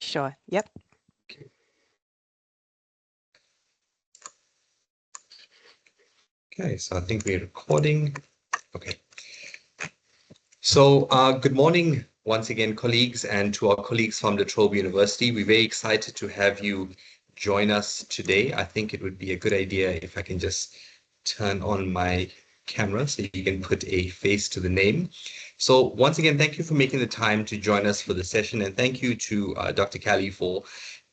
Sure. Yep. Okay, so I think we're recording. Okay. So good morning once again, colleagues, and to our colleagues from Doctoral University. We're very excited to have you join us today. I think it would be a good idea if I can just turn on my camera so you can put a face to the name. So once again, thank you for making the time to join us for the session, and thank you to Dr. Callie for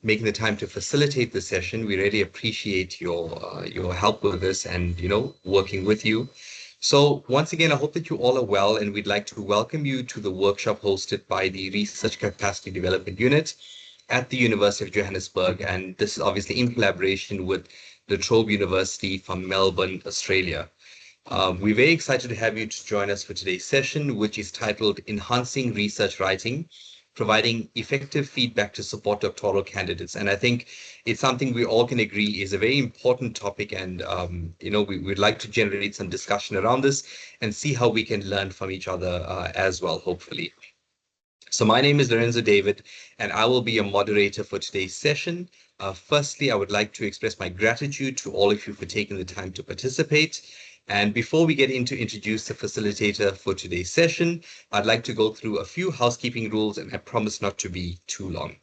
making the time to facilitate the session. We really appreciate your help with this and working with you. So once again, I hope that you all are well, and we'd like to welcome you to the workshop hosted by the Research Capacity Development Unit at the University of Johannesburg. And this is obviously in collaboration with La Trobe University from Melbourne, Australia. We're very excited to have you to join us for today's session, which is titled Enhancing Research Writing, Providing Effective Feedback to Support Doctoral Candidates. And I think it's something we all can agree is a very important topic. And, we'd like to generate some discussion around this and see how we can learn from each other as well, hopefully. So my name is Lorenzo David, and I will be your moderator for today's session. Firstly, I would like to express my gratitude to all of you for taking the time to participate. And before we get into introduce the facilitator for today's session, I'd like to go through a few housekeeping rules, and I promise not to be too long.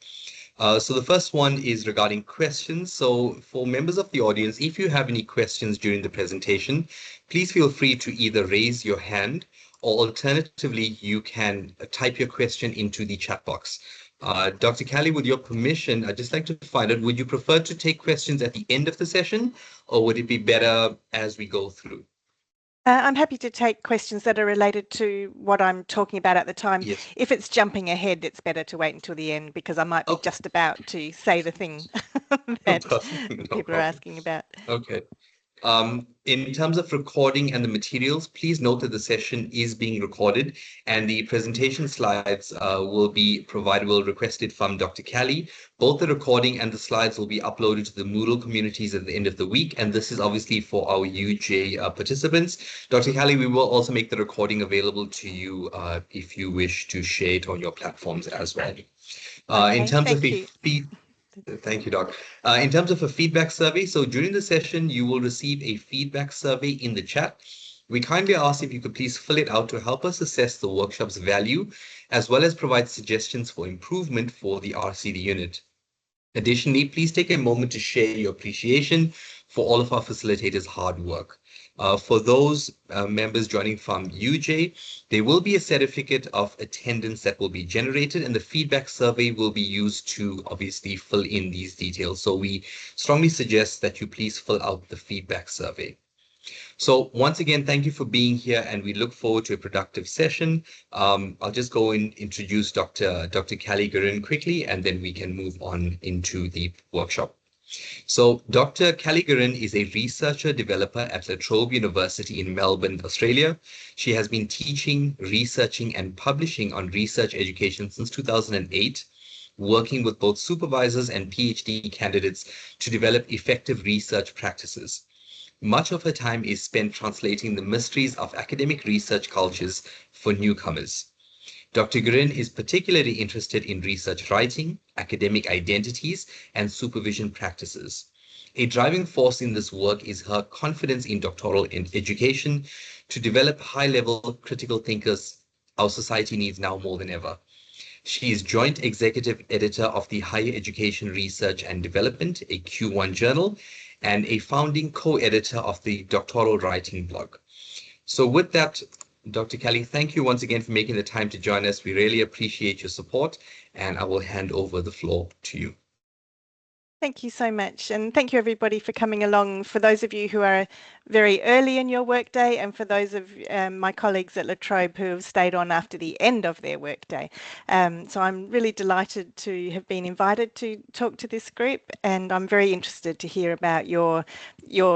So the first one is regarding questions. So for members of the audience, if you have any questions during the presentation, please feel free to either raise your hand, or alternatively, you can type your question into the chat box. Dr. Callie, with your permission, I'd just like to find out, would you prefer to take questions at the end of the session, or would it be better as we go through? I'm happy to take questions that are related to what I'm talking about at the time. Yes. If it's jumping ahead, it's better to wait until the end because I might be just about to say the thing that people are asking about. Okay. In terms of recording and the materials, please note that the session is being recorded and the presentation slides will requested from Dr. Callie. Both the recording and the slides will be uploaded to the Moodle communities at the end of the week. And this is obviously for our UJ participants. Dr. Callie, we will also make the recording available to you if you wish to share it on your platforms as well. Okay, in terms of Thank you, Doc. In terms of a feedback survey, so during the session, you will receive a feedback survey in the chat. We kindly ask if you could please fill it out to help us assess the workshop's value, as well as provide suggestions for improvement for the RCD unit. Additionally, please take a moment to share your appreciation for all of our facilitators' hard work. For those members joining from UJ, there will be a certificate of attendance that will be generated, and the feedback survey will be used to obviously fill in these details. So we strongly suggest that you please fill out the feedback survey. So once again, thank you for being here, and we look forward to a productive session. I'll just go and introduce Dr. Callie Gurin quickly, and then we can move on into the workshop. So Dr. Callie Gurin is a researcher developer at La Trobe University in Melbourne, Australia. She has been teaching, researching, and publishing on research education since 2008, working with both supervisors and PhD candidates to develop effective research practices. Much of her time is spent translating the mysteries of academic research cultures for newcomers. Dr. Gurin is particularly interested in research writing, academic identities, and supervision practices. A driving force in this work is her confidence in doctoral education to develop high-level critical thinkers our society needs now more than ever. She is joint executive editor of the Higher Education Research and Development, a Q1 journal, and a founding co-editor of the Doctoral Writing blog. So with that, Dr. Callie, thank you once again for making the time to join us. We really appreciate your support, and I will hand over the floor to you. Thank you so much, and thank you everybody for coming along. For those of you who are very early in your workday, and for those of my colleagues at La Trobe who have stayed on after the end of their workday. So I'm really delighted to have been invited to talk to this group, and I'm very interested to hear about your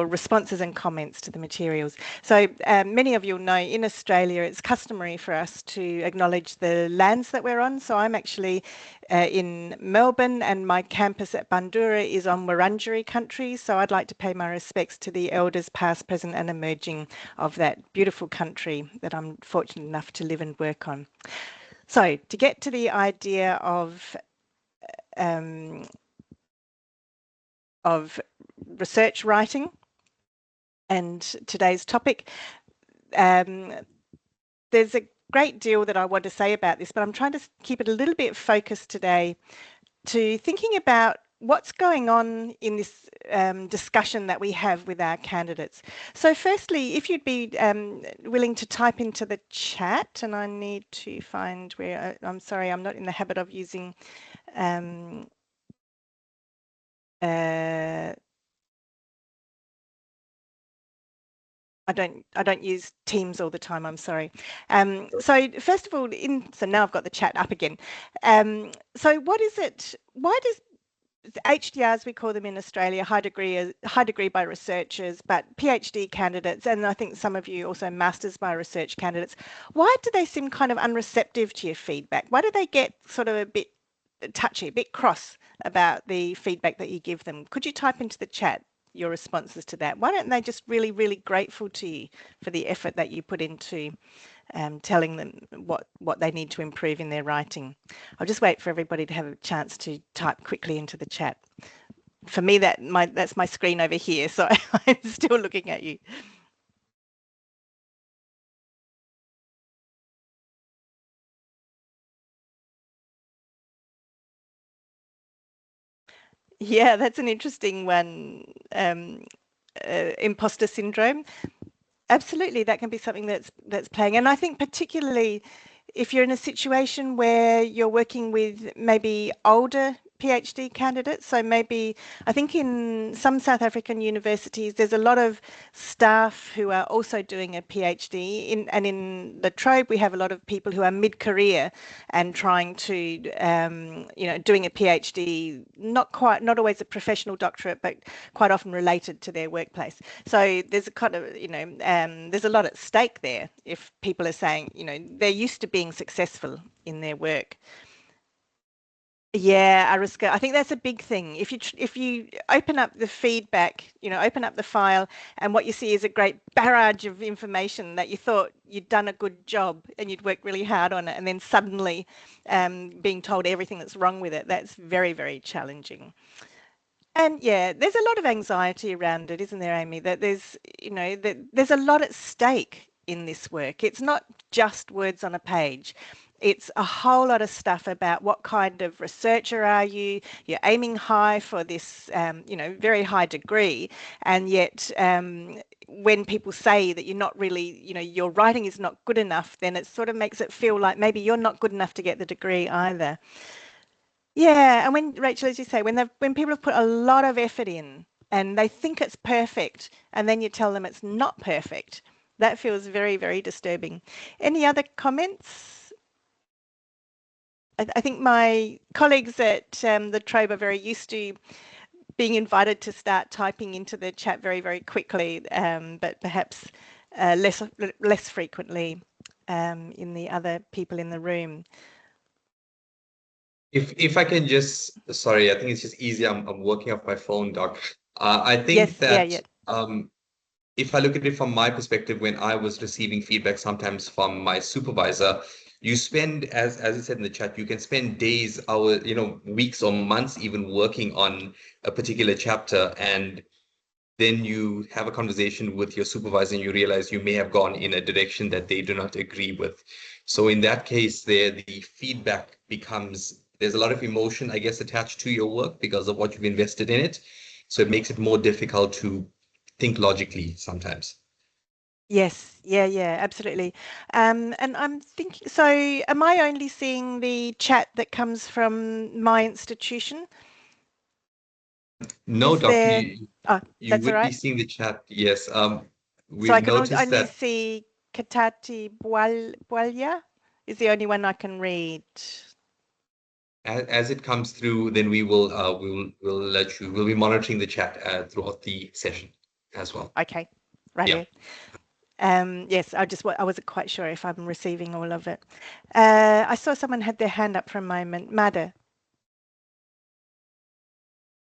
responses and comments to the materials. So many of you will know in Australia it's customary for us to acknowledge the lands that we're on. So I'm actually in Melbourne, and my campus at Bandura is on Wurundjeri country, so I'd like to pay my respects to the elders past, present and emerging of that beautiful country that I'm fortunate enough to live and work on. So to get to the idea of of research writing and today's topic. There's a great deal that I want to say about this, but I'm trying to keep it a little bit focused today to thinking about what's going on in this discussion that we have with our candidates. So firstly, if you'd be willing to type into the chat, and I need to find where, I'm sorry, I'm not in the habit of using I don't use Teams all the time. I'm sorry. So first of all, so now I've got the chat up again. So what is it? Why does HDRs, we call them in Australia, high degree by researchers, but PhD candidates, and I think some of you also masters by research candidates, why do they seem kind of unreceptive to your feedback? Why do they get sort of a bit touchy, a bit cross about the feedback that you give them? Could you type into the chat your responses to that? Why don't they just really, really grateful to you for the effort that you put into telling them what they need to improve in their writing? I'll just wait for everybody to have a chance to type quickly into the chat. For me, that's my screen over here, so I'm still looking at you. Yeah, that's an interesting one. Imposter syndrome. Absolutely, that can be something that's playing. And I think particularly if you're in a situation where you're working with maybe older PhD candidates, so maybe I think in some South African universities there's a lot of staff who are also doing a PhD, and in La Trobe we have a lot of people who are mid-career and trying to doing a PhD, not always a professional doctorate, but quite often related to their workplace. So there's a kind of there's a lot at stake there if people are saying they're used to being successful in their work. Yeah, Ariska, I think that's a big thing. If you open up the feedback, open up the file, and what you see is a great barrage of information that you thought you'd done a good job and you'd worked really hard on it, and then suddenly being told everything that's wrong with it, that's very, very challenging. And yeah, there's a lot of anxiety around it, isn't there, Amy? That there's a lot at stake in this work. It's not just words on a page. It's a whole lot of stuff about what kind of researcher are you? You're aiming high for this, very high degree, and yet when people say that you're not really, your writing is not good enough, then it sort of makes it feel like maybe you're not good enough to get the degree either. Yeah, and when Rachel, as you say, when people have put a lot of effort in and they think it's perfect, and then you tell them it's not perfect, that feels very, very disturbing. Any other comments? I think my colleagues at the Trobe are very used to being invited to start typing into the chat very, very quickly, but perhaps less frequently in the other people in the room. If I can just, sorry, I think it's just easier. I'm working off my phone, Doc. I think Yes, yeah, that yeah. if I look at it from my perspective, when I was receiving feedback sometimes from my supervisor, you spend, as you said in the chat, you can spend days, hours, weeks or months even working on a particular chapter, and then you have a conversation with your supervisor and you realize you may have gone in a direction that they do not agree with. So in that case, there the feedback becomes, there's a lot of emotion, I guess, attached to your work because of what you've invested in it. So it makes it more difficult to think logically sometimes. Yes, yeah, yeah, absolutely. And I'm thinking, so am I only seeing the chat that comes from my institution? No, Is Doctor, there, you, oh, you that's all would be right. seeing the chat. Yes. So We've I can noticed only that see Katati Bwalya is the only one I can read. as it comes through, then we'll let you, we'll be monitoring the chat throughout the session as well. Okay, Yeah. rightio. Yes, I wasn't quite sure if I'm receiving all of it. I saw someone had their hand up for a moment. Mada.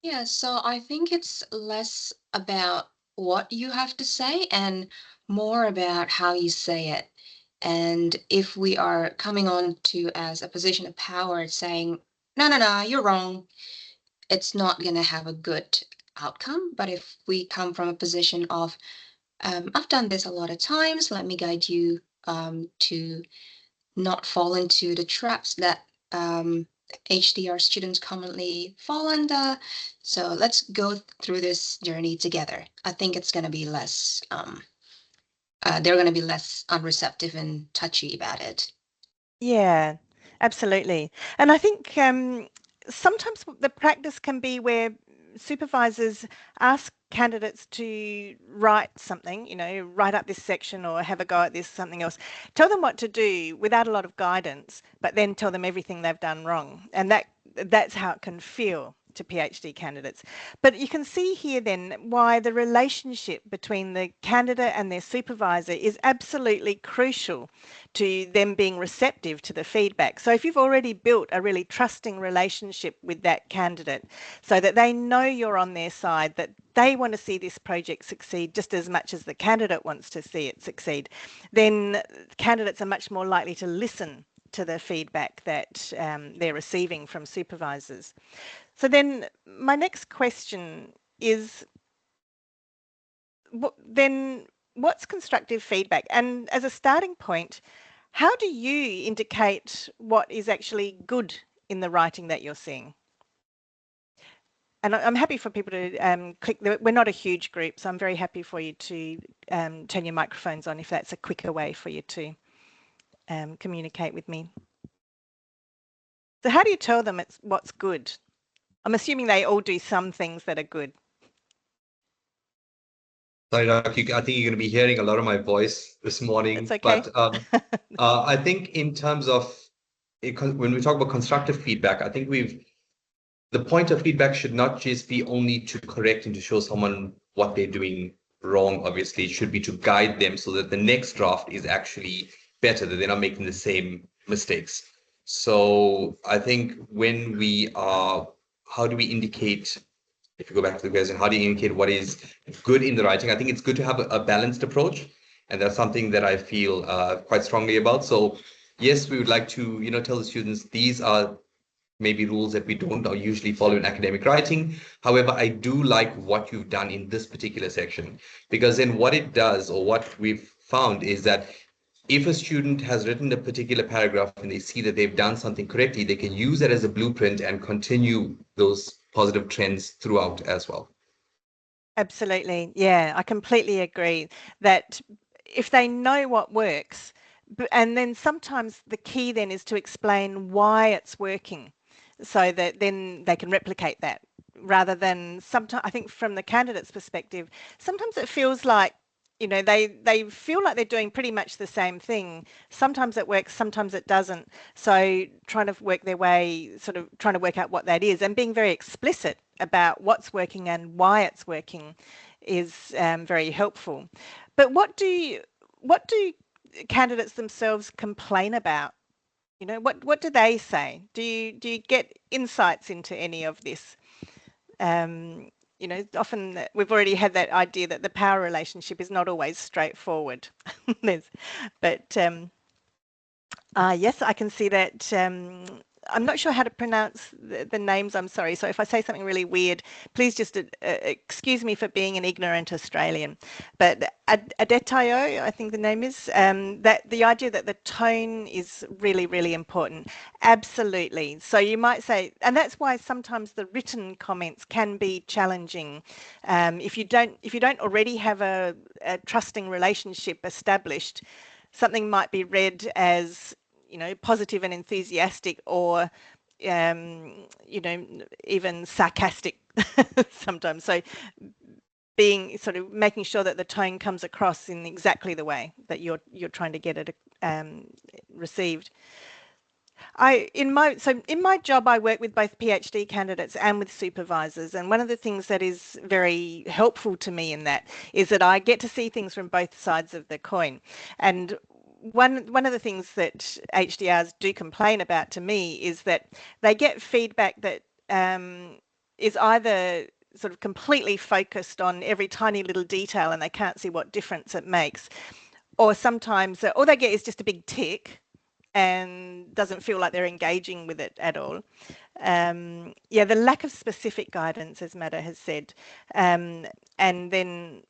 Yeah, so I think it's less about what you have to say and more about how you say it. And if we are coming on to as a position of power saying no, you're wrong. It's not going to have a good outcome. But if we come from a position of, I've done this a lot of times, let me guide you to not fall into the traps that HDR students commonly fall under. So let's go through this journey together. I think it's going to be less, they're going to be less unreceptive and touchy about it. Yeah, absolutely. And I think sometimes the practice can be where supervisors ask candidates to write something, write up this section or have a go at this, something else. Tell them what to do without a lot of guidance, but then tell them everything they've done wrong. And that's how it can feel to PhD candidates. But you can see here then why the relationship between the candidate and their supervisor is absolutely crucial to them being receptive to the feedback. So if you've already built a really trusting relationship with that candidate so that they know you're on their side, that they want to see this project succeed just as much as the candidate wants to see it succeed, then candidates are much more likely to listen to the feedback that they're receiving from supervisors. So then my next question is, what's constructive feedback? And as a starting point, how do you indicate what is actually good in the writing that you're seeing? And I'm happy for people to click. We're not a huge group, so I'm very happy for you to turn your microphones on if that's a quicker way for you to communicate with me. So how do you tell them it's what's good? I'm assuming they all do some things that are good. Sorry, Doc, I think you're going to be hearing a lot of my voice this morning. It's okay. But I think in terms of when we talk about constructive feedback, I think the point of feedback should not just be only to correct and to show someone what they're doing wrong. Obviously, it should be to guide them so that the next draft is actually better, that they're not making the same mistakes. So I think how do we indicate, if you go back to the question, how do you indicate what is good in the writing? I think it's good to have a balanced approach. And that's something that I feel quite strongly about. So yes, we would like to, tell the students these are maybe rules that we don't usually follow in academic writing. However, I do like what you've done in this particular section, because then what it does, or what we've found, is that if a student has written a particular paragraph and they see that they've done something correctly, they can use that as a blueprint and continue those positive trends throughout as well. Absolutely. Yeah, I completely agree that if they know what works, and then sometimes the key then is to explain why it's working so that then they can replicate that, rather than sometimes, I think from the candidate's perspective, sometimes it feels like, they feel like they're doing pretty much the same thing. Sometimes it works, sometimes it doesn't. So trying to work their way, sort of trying to work out what that is and being very explicit about what's working and why it's working is very helpful. But what do candidates themselves complain about? What do they say? Do you get insights into any of this? Often we've already had that idea that the power relationship is not always straightforward. But yes, I can see that. I'm not sure how to pronounce the names, I'm sorry. So if I say something really weird, please just excuse me for being an ignorant Australian. But Adetayo, I think the name is, that the idea that the tone is really, really important. Absolutely. So you might say, and that's why sometimes the written comments can be challenging. If you don't already have a trusting relationship established, something might be read as positive and enthusiastic, or even sarcastic sometimes. So being sort of making sure that the tone comes across in exactly the way that you're trying to get it received. In my job, I work with both PhD candidates and with supervisors, and one of the things that is very helpful to me in that is that I get to see things from both sides of the coin. And one of the things that HDRs do complain about to me is that they get feedback that is either sort of completely focused on every tiny little detail and they can't see what difference it makes, or sometimes all they get is just a big tick, and doesn't feel like they're engaging with it at all. Yeah, the lack of specific guidance, as Madda has said, and then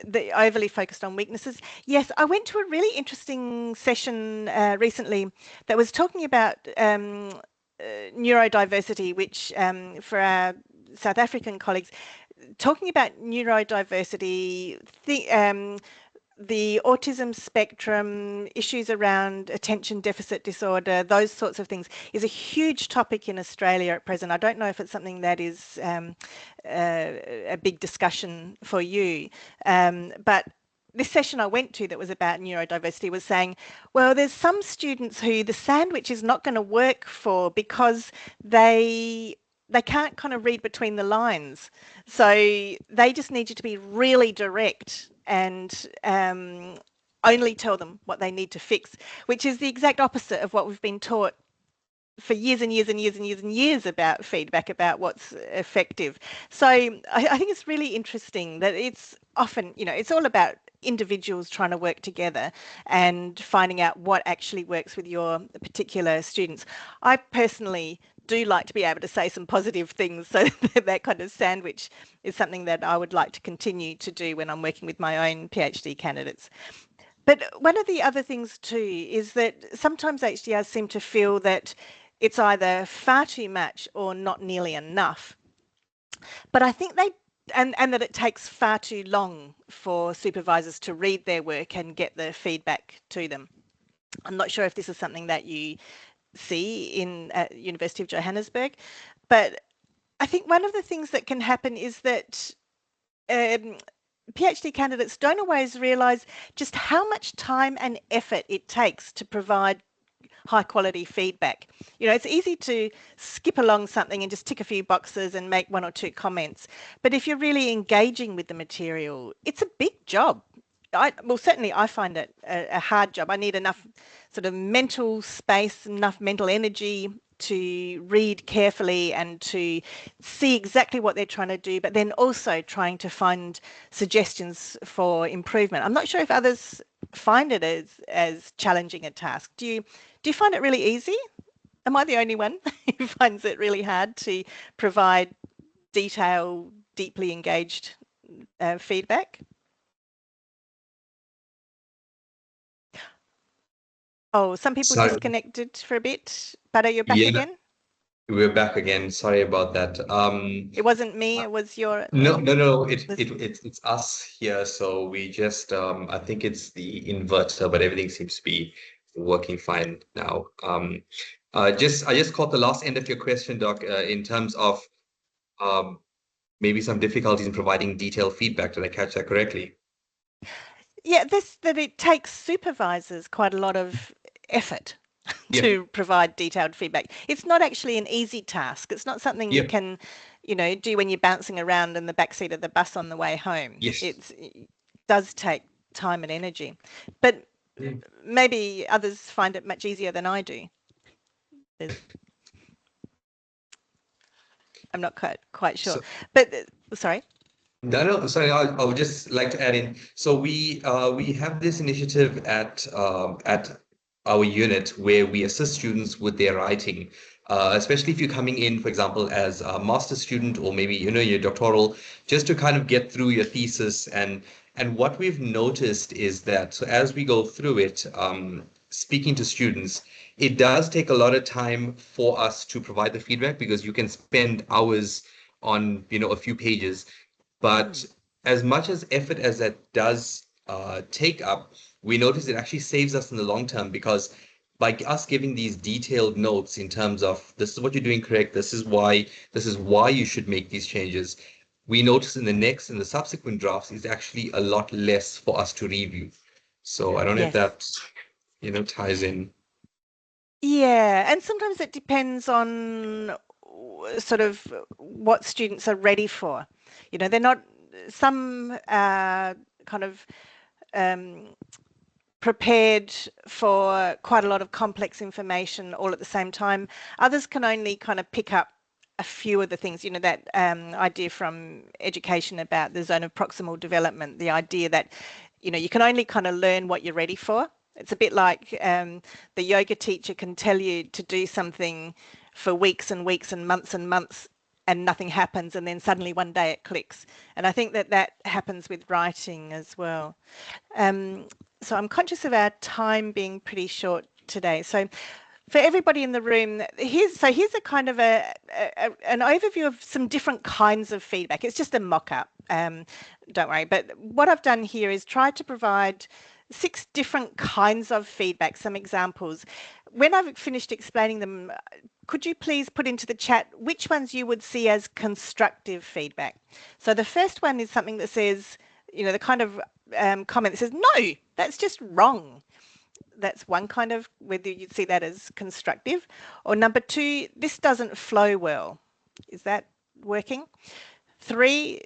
the overly focused on weaknesses. Yes, I went to a really interesting session recently that was talking about neurodiversity, which for our South African colleagues, talking about neurodiversity, the autism spectrum, issues around attention deficit disorder, those sorts of things, is a huge topic in Australia at present. I don't know if it's something that is a big discussion for you, but this session I went to that was about neurodiversity was saying, well, there's some students who the sandwich is not going to work for because they can't kind of read between the lines. So they just need you to be really direct and only tell them what they need to fix, which is the exact opposite of what we've been taught for years and years and years and years and years about feedback, about what's effective. So I think it's really interesting that it's often, it's all about individuals trying to work together and finding out what actually works with your particular students. I personally do like to be able to say some positive things, so that kind of sandwich is something that I would like to continue to do when I'm working with my own PhD candidates. But one of the other things too is that sometimes HDRs seem to feel that it's either far too much or not nearly enough. But I think and that it takes far too long for supervisors to read their work and get the feedback to them. I'm not sure if this is something that you see in at University of Johannesburg, but I think one of the things that can happen is that PhD candidates don't always realise just how much time and effort it takes to provide high quality feedback. It's easy to skip along something and just tick a few boxes and make one or two comments. But if you're really engaging with the material, it's a big job. Certainly I find it a hard job. I need enough sort of mental space, enough mental energy to read carefully and to see exactly what they're trying to do, but then also trying to find suggestions for improvement. I'm not sure if others find it as challenging a task. Do you find it really easy? Am I the only one who finds it really hard to provide detailed, deeply engaged feedback? Oh, some people Sorry. disconnected for a bit, but are you back Yeah, again? we're back again. Sorry about that. It wasn't me, it was your... No. this- It's us here. So we just I think it's the inverter, but everything seems to be working fine now. I just caught the last end of your question, Doc, in terms of um maybe some difficulties in providing detailed feedback. Did I catch that correctly? Yeah, that it takes supervisors quite a lot of effort Yeah. to provide detailed feedback. It's not actually an easy task. It's not something you Yeah. can, do when you're bouncing around in the backseat of the bus on the way home. Yes. It does take time and energy, but Yeah. maybe others find it much easier than I do. I'm not quite sure, So but sorry. no, sorry. I would just like to add in. So we have this initiative at our unit where we assist students with their writing, especially if you're coming in, for example, as a master's student or maybe your doctoral, just to kind of get through your thesis. And what we've noticed is that so as we go through it, speaking to students, it does take a lot of time for us to provide the feedback because you can spend hours on a few pages. But as much as effort as that does take up, we notice it actually saves us in the long term because by us giving these detailed notes in terms of this is what you're doing correct, this is why you should make these changes, we notice in the subsequent drafts is actually a lot less for us to review. So I don't know if Yes. that, ties in. Yeah, and sometimes it depends on sort of what students are ready for. They're not, some are kind of um, prepared for quite a lot of complex information all at the same time. Others can only kind of pick up a few of the things, that idea from education about the zone of proximal development, the idea that, you can only kind of learn what you're ready for. It's a bit like the yoga teacher can tell you to do something for weeks and weeks and months and nothing happens, and then suddenly one day it clicks. And I think that that happens with writing as well. Um, so I'm conscious of our time being pretty short today. So for everybody in the room, here's a kind of an overview of some different kinds of feedback. It's just a mock-up, don't worry. But what I've done here is try to provide 6 different kinds of feedback, some examples. When I've finished explaining them, could you please put into the chat which ones you would see as constructive feedback? So the first one is something that says, the kind of comment that says, no, that's just wrong. That's one kind of, whether you'd see that as constructive. Or number 2, this doesn't flow well. Is that working? 3,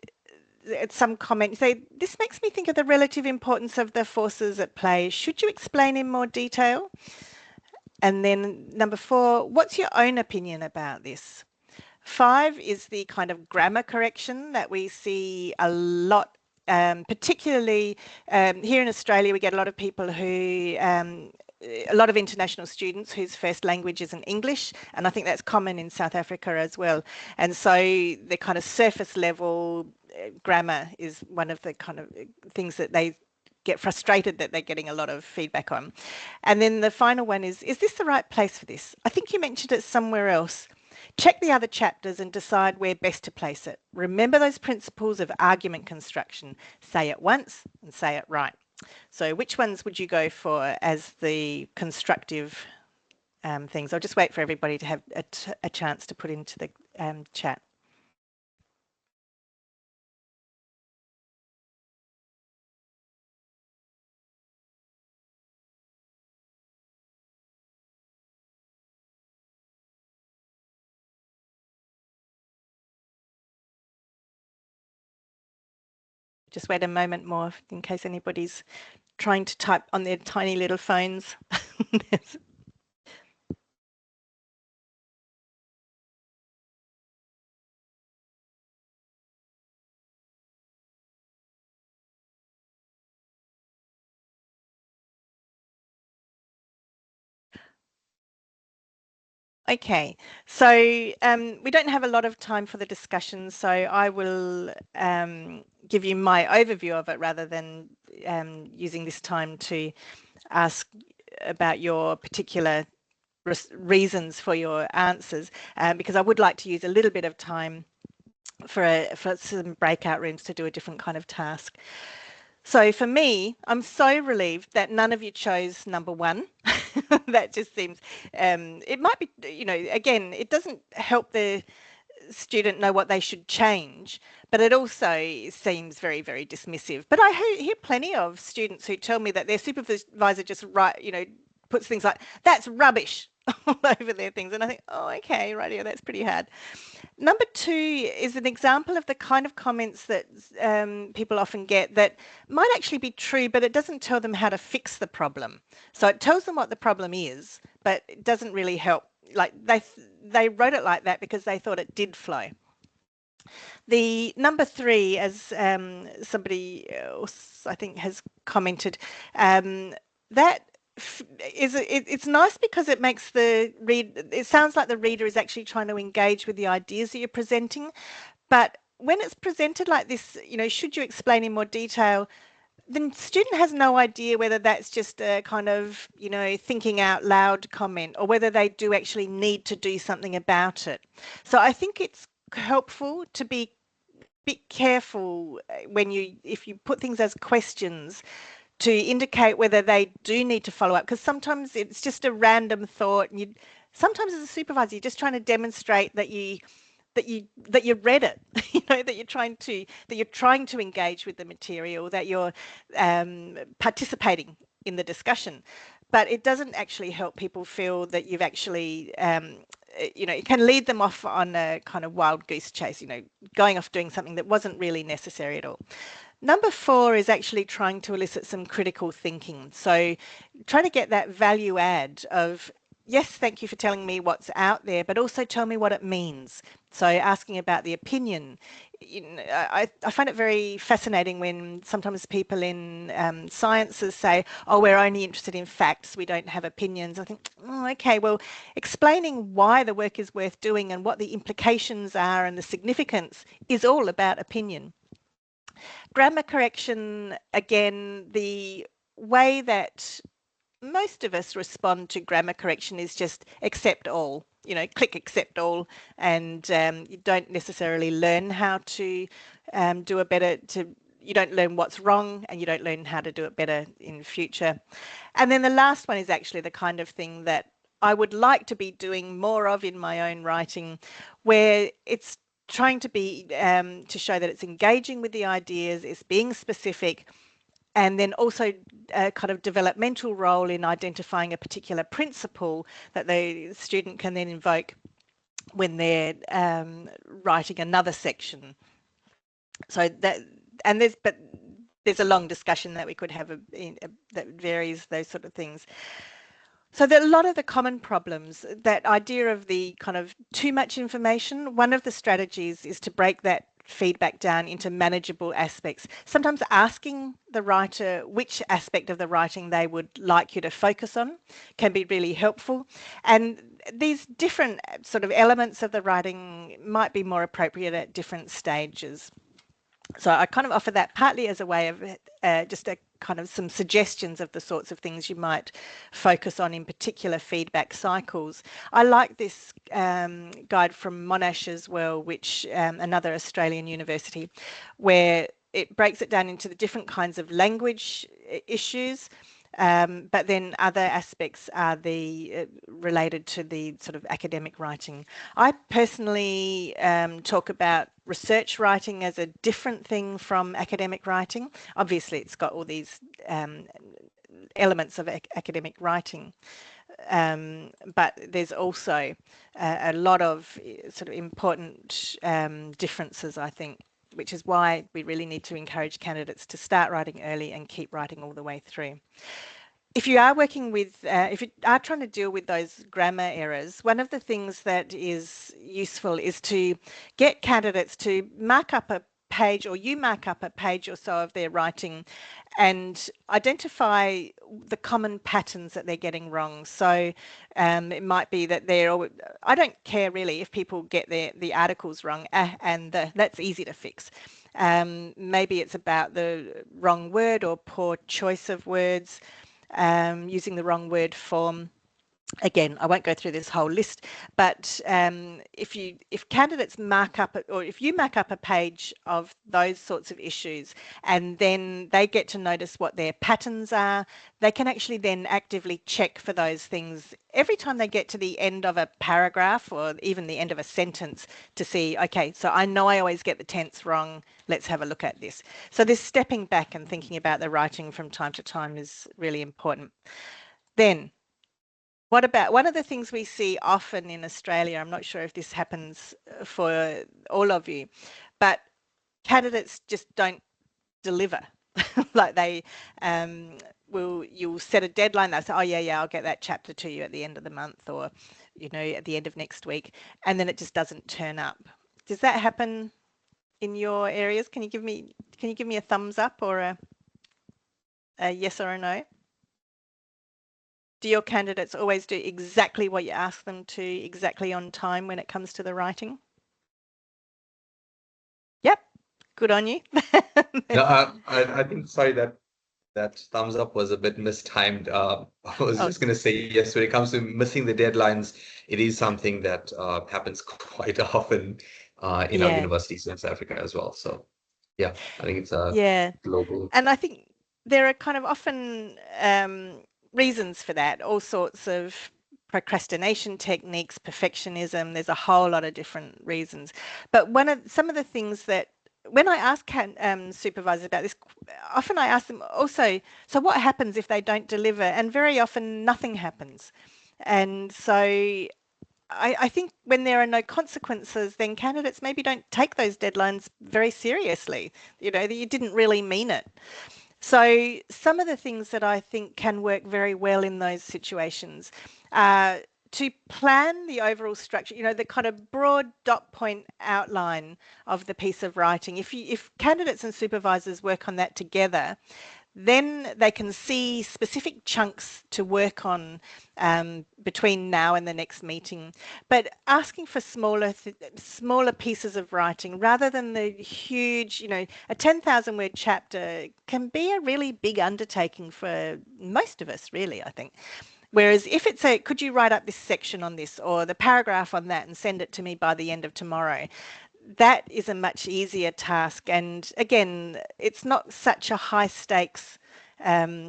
some comment say, this makes me think of the relative importance of the forces at play. Should you explain in more detail? And then number 4, what's your own opinion about this? 5 is the kind of grammar correction that we see a lot, particularly here in Australia. We get a lot of people who, a lot of international students whose first language isn't English, and I think that's common in South Africa as well. And so the kind of surface level grammar is one of the kind of things that they get frustrated that they're getting a lot of feedback on. And then the final one is this the right place for this? I think you mentioned it somewhere else. Check the other chapters and decide where best to place it. Remember those principles of argument construction. Say it once and say it right. So which ones would you go for as the constructive things? I'll just wait for everybody to have a chance to put into the chat. Just wait a moment more in case anybody's trying to type on their tiny little phones. Okay, so we don't have a lot of time for the discussion, so I will give you my overview of it rather than using this time to ask about your particular reasons for your answers, because I would like to use a little bit of time for some breakout rooms to do a different kind of task. So for me, I'm so relieved that none of you chose number 1. That just seems, it might be, again, it doesn't help the student know what they should change, but it also seems very, very dismissive. But I hear plenty of students who tell me that their supervisor just puts things like, that's rubbish all over their things. And I think, oh, okay, right here, that's pretty hard. Number 2 is an example of the kind of comments that people often get that might actually be true, but it doesn't tell them how to fix the problem. So it tells them what the problem is, but it doesn't really help. Like they wrote it like that because they thought it did flow. The number 3, as somebody else I think has commented, that it's nice because it makes it sounds like the reader is actually trying to engage with the ideas that you're presenting. But when it's presented like this, should you explain in more detail, the student has no idea whether that's just a kind of, thinking out loud comment or whether they do actually need to do something about it. So I think it's helpful to be a bit careful if you put things as questions, to indicate whether they do need to follow up, because sometimes it's just a random thought, and sometimes as a supervisor you're just trying to demonstrate that you read it, that you're trying to engage with the material, that you're participating in the discussion, but it doesn't actually help people feel that you've actually it can lead them off on a kind of wild goose chase, going off doing something that wasn't really necessary at all. Number 4 is actually trying to elicit some critical thinking. So try to get that value add of yes, thank you for telling me what's out there, but also tell me what it means. So asking about the opinion. I find it very fascinating when sometimes people in sciences say, oh, we're only interested in facts, we don't have opinions. I think, oh, okay, well, explaining why the work is worth doing and what the implications are and the significance is all about opinion. Grammar correction, again, the way that most of us respond to grammar correction is just accept all, click accept all, and you don't necessarily learn how to do a better, you don't learn what's wrong and you don't learn how to do it better in future. And then the last one is actually the kind of thing that I would like to be doing more of in my own writing, where it's trying to be to show that it's engaging with the ideas, it's being specific, and then also a kind of developmental role in identifying a particular principle that the student can then invoke when they're writing another section. So that, and there's a long discussion that we could have that varies those sort of things. So that a lot of the common problems, that idea of the kind of too much information, one of the strategies is to break that feedback down into manageable aspects. Sometimes asking the writer which aspect of the writing they would like you to focus on can be really helpful. And these different sort of elements of the writing might be more appropriate at different stages. So I kind of offer that partly as a way of just a kind of some suggestions of the sorts of things you might focus on in particular feedback cycles. I like this guide from Monash as well, which another Australian university, where it breaks it down into the different kinds of language issues. But then other aspects are the related to the sort of academic writing. I personally talk about research writing as a different thing from academic writing. Obviously, it's got all these elements of academic writing, but there's also a lot of sort of important differences, I think, which is why we really need to encourage candidates to start writing early and keep writing all the way through. If you are working with, if you are trying to deal with those grammar errors, one of the things that is useful is to get candidates to mark up a page, or you mark up a page or so of their writing and identify the common patterns that they're getting wrong. So it might be that I don't care really if people get the articles wrong, that's easy to fix. Maybe it's about the wrong word or poor choice of words, using the wrong word form. Again, I won't go through this whole list, but if candidates mark up, or if you mark up a page of those sorts of issues, and then they get to notice what their patterns are, they can actually then actively check for those things every time they get to the end of a paragraph or even the end of a sentence to see, okay, so I know I always get the tense wrong, let's have a look at this. So this stepping back and thinking about the writing from time to time is really important. Then, what about one of the things we see often in Australia? I'm not sure if this happens for all of you, but candidates just don't deliver. Like they you'll set a deadline. They'll say, oh yeah, I'll get that chapter to you at the end of the month, or at the end of next week, and then it just doesn't turn up. Does that happen in your areas? Can you give me a thumbs up or a yes or a no? Do your candidates always do exactly what you ask them to, exactly on time when it comes to the writing? Yep, good on you. No, I think, sorry, that thumbs up was a bit mistimed. I was Oh, just going to say, yes, when it comes to missing the deadlines, it is something that happens quite often in our yeah, universities in South Africa as well. So, yeah, I think it's a yeah. global. And I think there are kind of often reasons for that, all sorts of procrastination techniques, perfectionism. There's a whole lot of different reasons. But some of the things that when I ask supervisors about this, often I ask them also, so what happens if they don't deliver? And very often nothing happens. And so I think when there are no consequences, then candidates maybe don't take those deadlines very seriously. That you didn't really mean it. So some of the things that I think can work very well in those situations are to plan the overall structure, the kind of broad dot point outline of the piece of writing. If candidates and supervisors work on that together, then they can see specific chunks to work on between now and the next meeting. But asking for smaller pieces of writing rather than the huge, a 10,000 word chapter can be a really big undertaking for most of us, really, I think. Whereas if it's could you write up this section on this or the paragraph on that and send it to me by the end of tomorrow? That is a much easier task. And again, it's not such a high stakes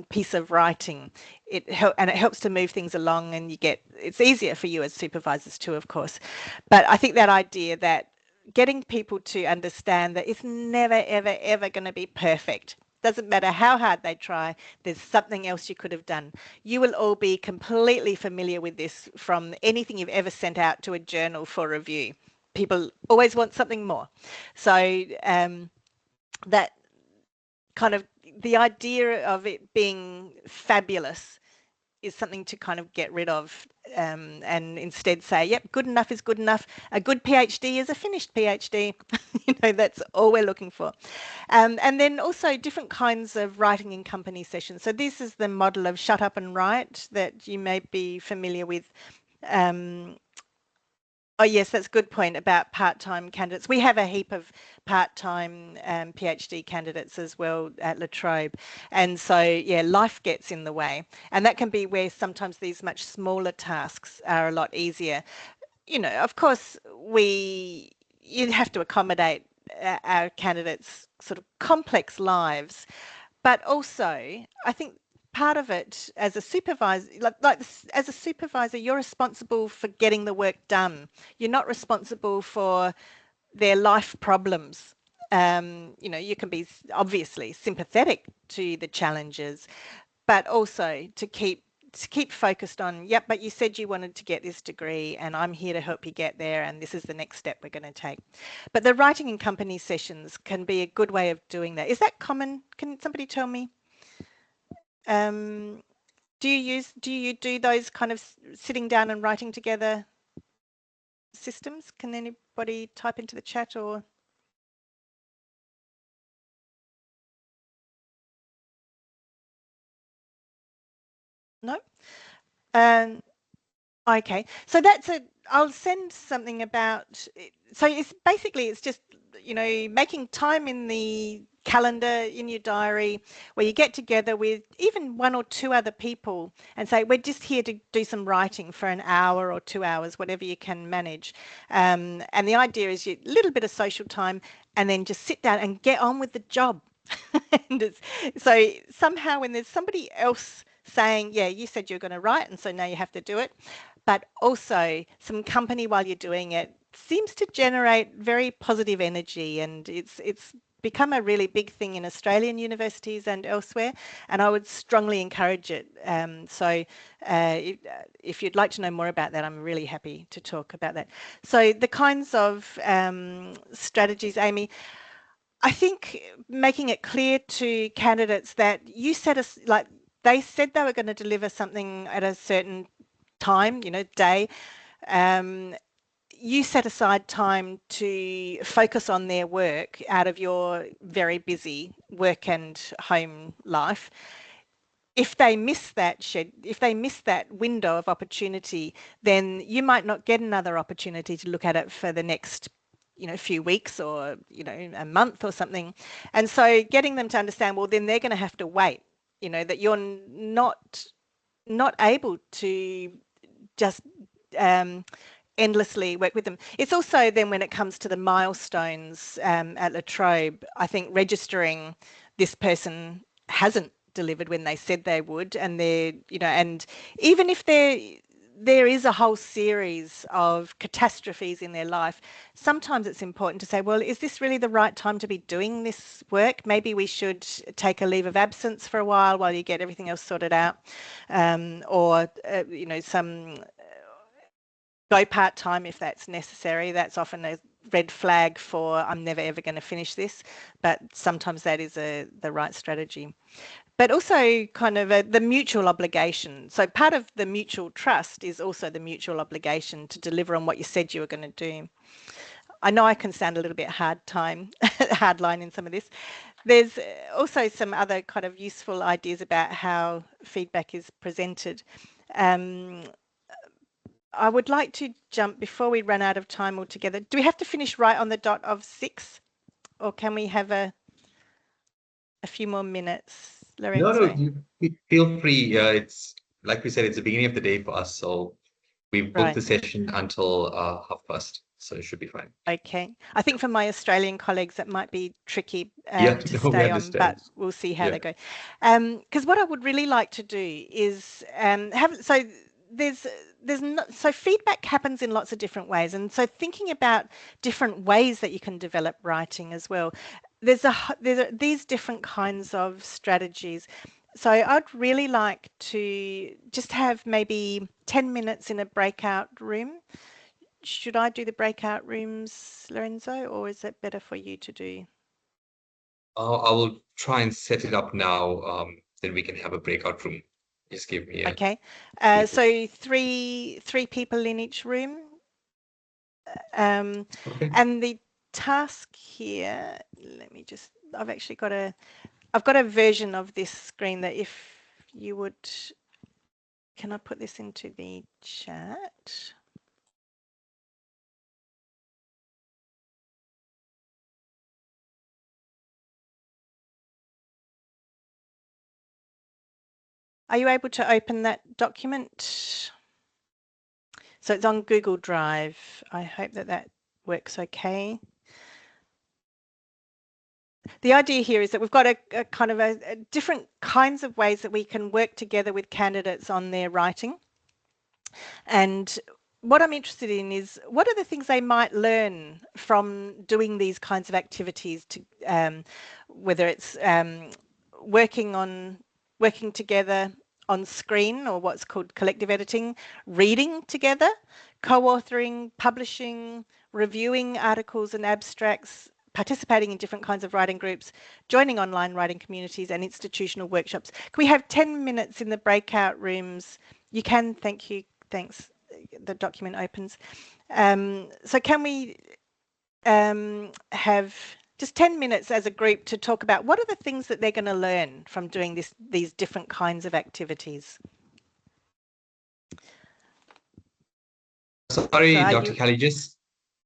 piece of writing. It helps to move things along, and it's easier for you as supervisors too, of course. But I think that idea that getting people to understand that it's never, ever, ever going to be perfect. Doesn't matter how hard they try, there's something else you could have done. You will all be completely familiar with this from anything you've ever sent out to a journal for review. People always want something more. So that kind of the idea of it being fabulous is something to kind of get rid of, and instead say, yep, good enough is good enough. A good PhD is a finished PhD. That's all we're looking for. And then also different kinds of writing in company sessions. So this is the model of shut up and write that you may be familiar with. Oh, yes, that's a good point about part-time candidates. We have a heap of part-time PhD candidates as well at La Trobe. And so, yeah, life gets in the way. And that can be where sometimes these much smaller tasks are a lot easier. Of course, you have to accommodate our candidates' sort of complex lives. But also, I think part of it as a supervisor, as a supervisor, you're responsible for getting the work done. You're not responsible for their life problems. You can be obviously sympathetic to the challenges, but also to keep focused on, yep, but you said you wanted to get this degree and I'm here to help you get there, and this is the next step we're going to take. But the writing in company sessions can be a good way of doing that. Is that common? Can somebody tell me? Um, do you do those kind of sitting down and writing together systems? Can anybody type into the chat or? No? Um, Okay, so I'll send something about, so it's just, making time in the calendar, in your diary, where you get together with even one or two other people and say, we're just here to do some writing for an hour or 2 hours, whatever you can manage. And the idea is a little bit of social time and then just sit down and get on with the job. And so somehow when there's somebody else saying, yeah, you said you're going to write, and so now you have to do it, but also some company while you're doing it seems to generate very positive energy, and it's become a really big thing in Australian universities and elsewhere, and I would strongly encourage it. If you'd like to know more about that, I'm really happy to talk about that. So the kinds of strategies, Amy, I think making it clear to candidates that you set us, like they said they were going to deliver something at a certain time, day. Um, you set aside time to focus on their work out of your very busy work and home life. If they miss that window of opportunity, then you might not get another opportunity to look at it for the next few weeks or a month or something. And so getting them to understand, well, then they're going to have to wait, that you're not able to just endlessly work with them. It's also then when it comes to the milestones at La Trobe, I think registering this person hasn't delivered when they said they would, and and even if there is a whole series of catastrophes in their life, sometimes it's important to say, well, is this really the right time to be doing this work? Maybe we should take a leave of absence for a while you get everything else sorted out, or some go part-time if that's necessary. That's often a red flag for I'm never ever going to finish this, but sometimes that is the right strategy. but also kind of the mutual obligation. So part of the mutual trust is also the mutual obligation to deliver on what you said you were going to do. I know I can sound a little bit hardline in some of this. There's also some other kind of useful ideas about how feedback is presented. I would like to jump before we run out of time altogether. Do we have to finish right on the dot of 6, or can we have a few more minutes, No, no, Lorenzo? you feel free. It's like we said, it's the beginning of the day for us, so we've booked Right. the session until 1:30, so it should be fine. Okay. I think for my Australian colleagues, it might be tricky Yeah, to no, we stay on, but understand. we'll see how Yeah. they go. Because what I would really like to do is have so there's not, so feedback happens in lots of different ways, and so thinking about different ways that you can develop writing as well. There's these different kinds of strategies. So I'd really like to just have maybe 10 minutes in a breakout room. Should I do the breakout rooms, Lorenzo, or is it better for you to do? I will try and set it up now. Then we can have a breakout room. Just give me a Okay. few. So three people in each room. Okay. And the task here, I've got a version of this screen that if you would, can I put this into the chat? Are you able to open that document? So it's on Google Drive. I hope that that works okay. The idea here is that we've got a kind of a different kinds of ways that we can work together with candidates on their writing. And what I'm interested in is what are the things they might learn from doing these kinds of activities, to whether it's working on working together on screen, or what's called collective editing, reading together, co-authoring, publishing, reviewing articles and abstracts, participating in different kinds of writing groups, joining online writing communities and institutional workshops. Can we have 10 minutes in the breakout rooms? You can, thank you, thanks. The document opens. So can we have just 10 minutes as a group to talk about what are the things that they're going to learn from doing these different kinds of activities? So Sorry, are Dr. you Kelly, just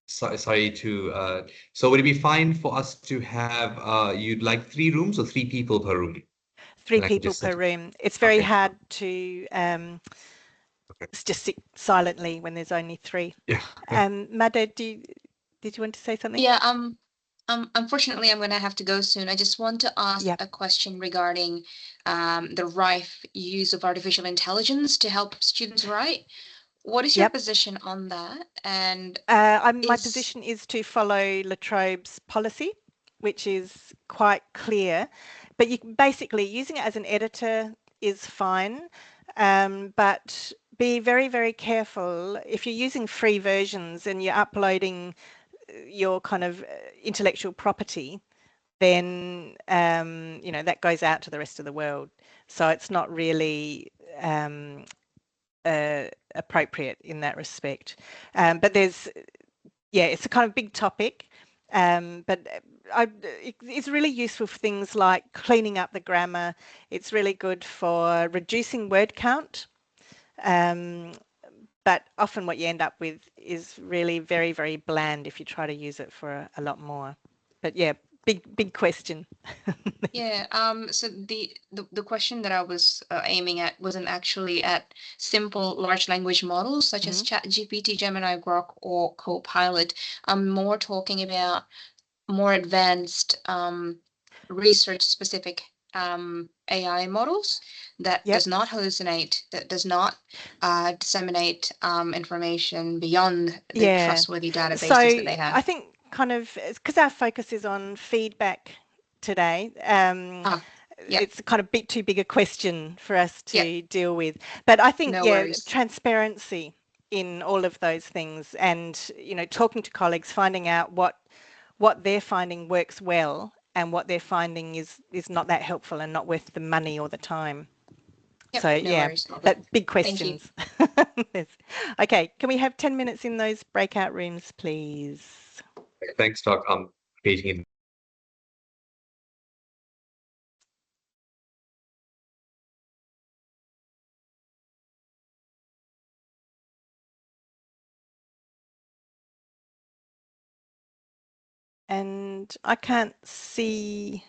sorry to so would it be fine for us to have you'd like 3 rooms or 3 people per room? three And I can people just per set it. room? It's very Okay. hard to Okay. just sit silently when there's only 3. Yeah. Madde, did you want to say something? Yeah, unfortunately, I'm gonna have to go soon. I just want to ask Yeah. a question regarding the rife use of artificial intelligence to help students write. What is your Yep. position on that? And My is position is to follow La Trobe's policy, which is quite clear. But you basically using it as an editor is fine, but be very, very careful if you're using free versions and you're uploading your kind of intellectual property, then that goes out to the rest of the world. So it's not really appropriate in that respect. But it's a kind of big topic, but it's really useful for things like cleaning up the grammar. It's really good for reducing word count. Um, but often what you end up with is really very, very bland if you try to use it for a lot more. But yeah, big question. yeah, so the question that I was aiming at wasn't actually at simple large language models such as Mhm. ChatGPT, Gemini, Grok, or Copilot. I'm more talking about more advanced research specific AI models that Yep. does not hallucinate, that does not disseminate information beyond the Yeah. trustworthy So databases that they have. I think kind of because our focus is on feedback today, Ah, yep, it's kind of bit too big a question for us yep, to deal with. But I think, no yeah, worries. transparency in all of those things, and talking to colleagues, finding out what they're finding works well, and what they're finding is not that helpful and not worth the money or the time. Yep, So no yeah, worries. that big Thank you. questions. Okay, can we have 10 minutes in those breakout rooms, please? Thanks, Doc. I'm creating it. And I can't see.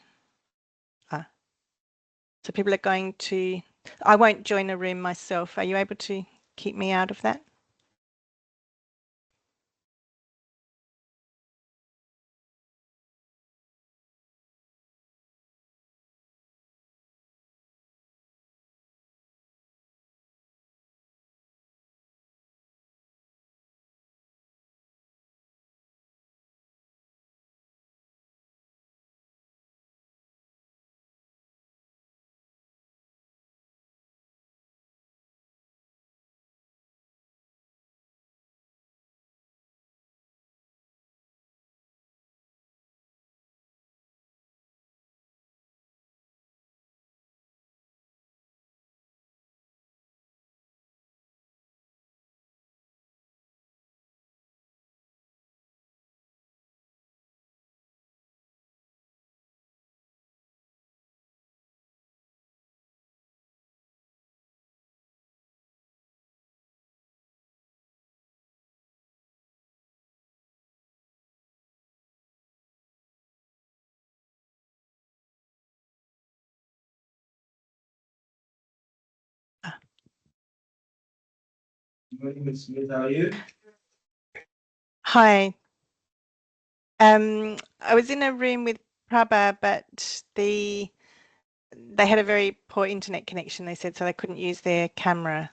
So people are going to. I won't join a room myself. Are you able to keep me out of that? How are you? Hi. I was in a room with Prabha, but they had a very poor internet connection, they said, so they couldn't use their camera.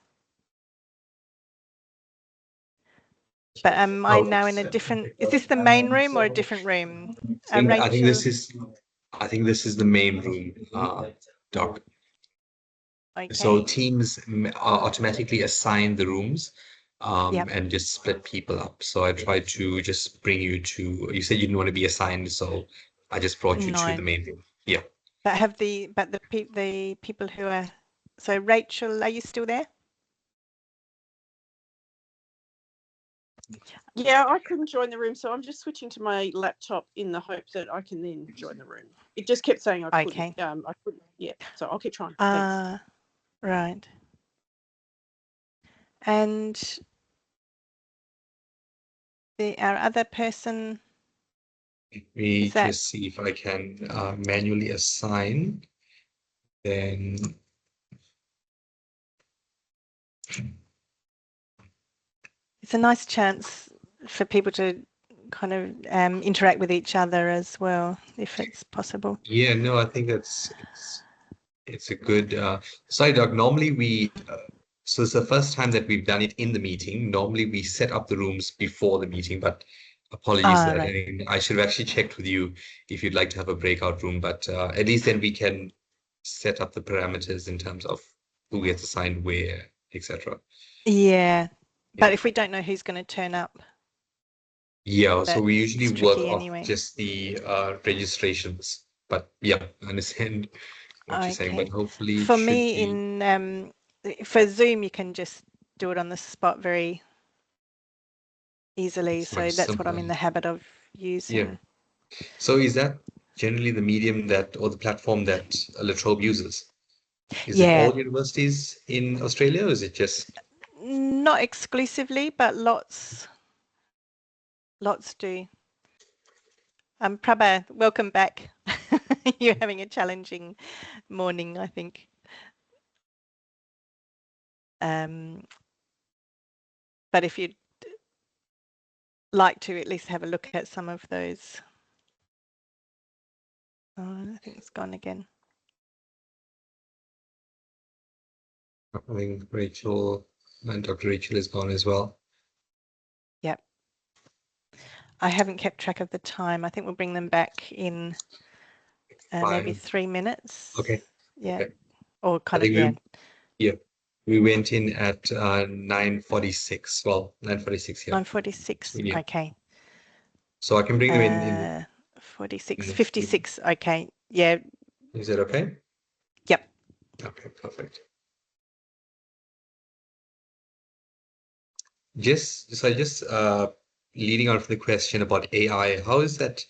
But am I now in a different, is this the main room or a different room? I think Rachel? this is the main room, Doc. Okay. So teams automatically assign the rooms Yep. and just split people up. So I tried to just bring you to, you said you didn't want to be assigned, so I just brought you to the No. main room. Yeah. But the people who are, so Rachel, are you still there? Yeah, I couldn't join the room, so I'm just switching to my laptop in the hope that I can then join the room. It just kept saying I couldn't. Okay. I couldn't. Yeah, so I'll keep trying. Thanks. Right. And our other person, Let me is that just see if I can manually assign. Then it's a nice chance for people to kind of interact with each other as well, if it's possible. yeah, no, I think it's a good sorry, Doc. Normally we so it's the first time that we've done it in the meeting. Normally we set up the rooms before the meeting, but apologies that Right. and I should have actually checked with you if you'd like to have a breakout room, but at least then we can set up the parameters in terms of who gets assigned where, etc. Yeah. But Yeah. if we don't know who's going to turn up, Yeah, so we that's usually work tricky off anyway. just the registrations. But yeah, I understand what you're saying, but Okay. hopefully it For should me, be for Zoom, you can just do it on the spot very easily. it's much So that's what I'm simpler. in the habit of Yeah. using. So is that generally the medium that or the platform that La Trobe uses? Is it Yeah. all universities in Australia, or is it just Not exclusively, but lots do. Prabha, welcome back. You're having a challenging morning, I think. But if you'd like to at least have a look at some of those. Oh, I think it's gone again. I think Rachel and Dr. Rachel is gone as well. Yep. I haven't kept track of the time. I think we'll bring them back in maybe 3 minutes. Okay. Yeah. Okay. Or I kind of, think we went in at 9:46. Well, 9:46 here. 9:46. Yeah. Okay. So I can bring you in 46, Mm. 56. Okay. Yeah. Is that okay? Yep. Okay, perfect. Just leading on from the question about AI, how is that?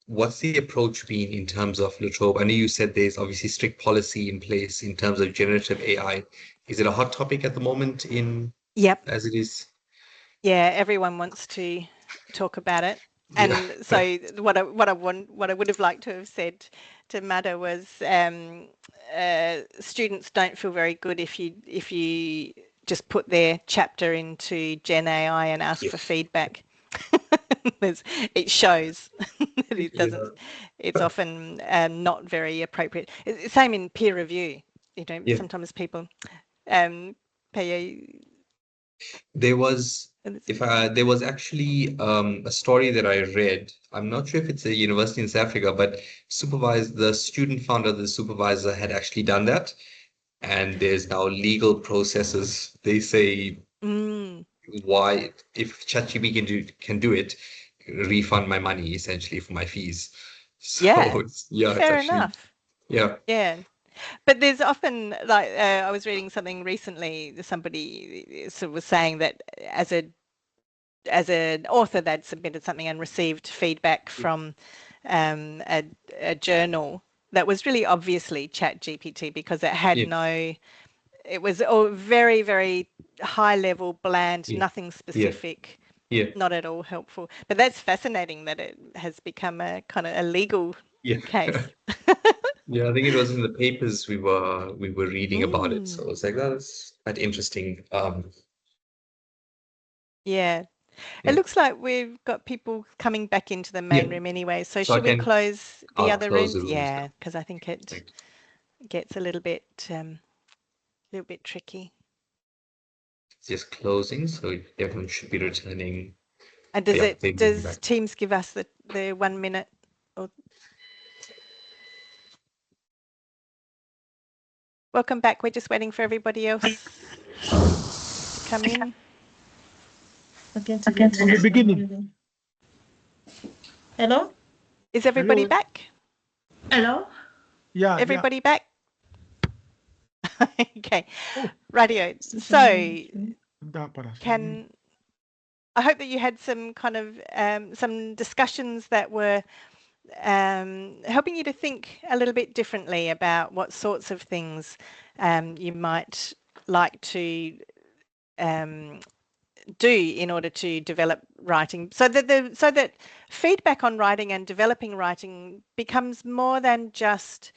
What's the approach been in terms of Latrobe? I know you said there's obviously strict policy in place in terms of generative AI. Is it a hot topic at the moment in Yep. as it is? Yeah. Everyone wants to talk about it. Yeah. And so what I would have liked to have said to Madda was students don't feel very good if you just put their chapter into Gen AI and ask for feedback. It shows that it doesn't. Yeah. It's often not very appropriate. Same in peer review. Yeah. Sometimes people pay There was a. there was actually a story that I read. I'm not sure if it's a university in South Africa, but the student found out the supervisor had actually done that, and there's now legal processes. They say Mm, why if ChatGPT can do it, refund my money essentially for my fees. So yeah, it's fair actually enough. yeah Yeah. But there's often, like, I was reading something recently, somebody sort of was saying that as an author, they'd submitted something and received feedback from um, a, a journal that was really obviously Chat GPT because it had yeah no, it was all very, very high level, bland, yeah nothing yeah specific, yeah not at all helpful. But that's fascinating that it has become a kind of a legal yeah. case. Yeah, I think it was in the papers we were reading about it. So Mm, I was like, that's quite interesting. yeah. It Yeah, looks like we've got people coming back into the yeah. main room anyway. So So should we close the I'll other close the rooms? rooms Yeah, now. because I think it Thanks. gets a little bit tricky. It's just closing, so everyone should be returning. And Yeah, they will be does back. Teams give us the 1 minute? Or, welcome back. We're just waiting for everybody else to come in. Again, from the beginning. Hello? Is everybody Hello? back? Hello? Yeah, Everybody back? Okay. Oh, Radio. So dapat. can I hope that you had some kind of some discussions that were helping you to think a little bit differently about what sorts of things you might like to um, do in order to develop writing, so that feedback on writing and developing writing becomes more than just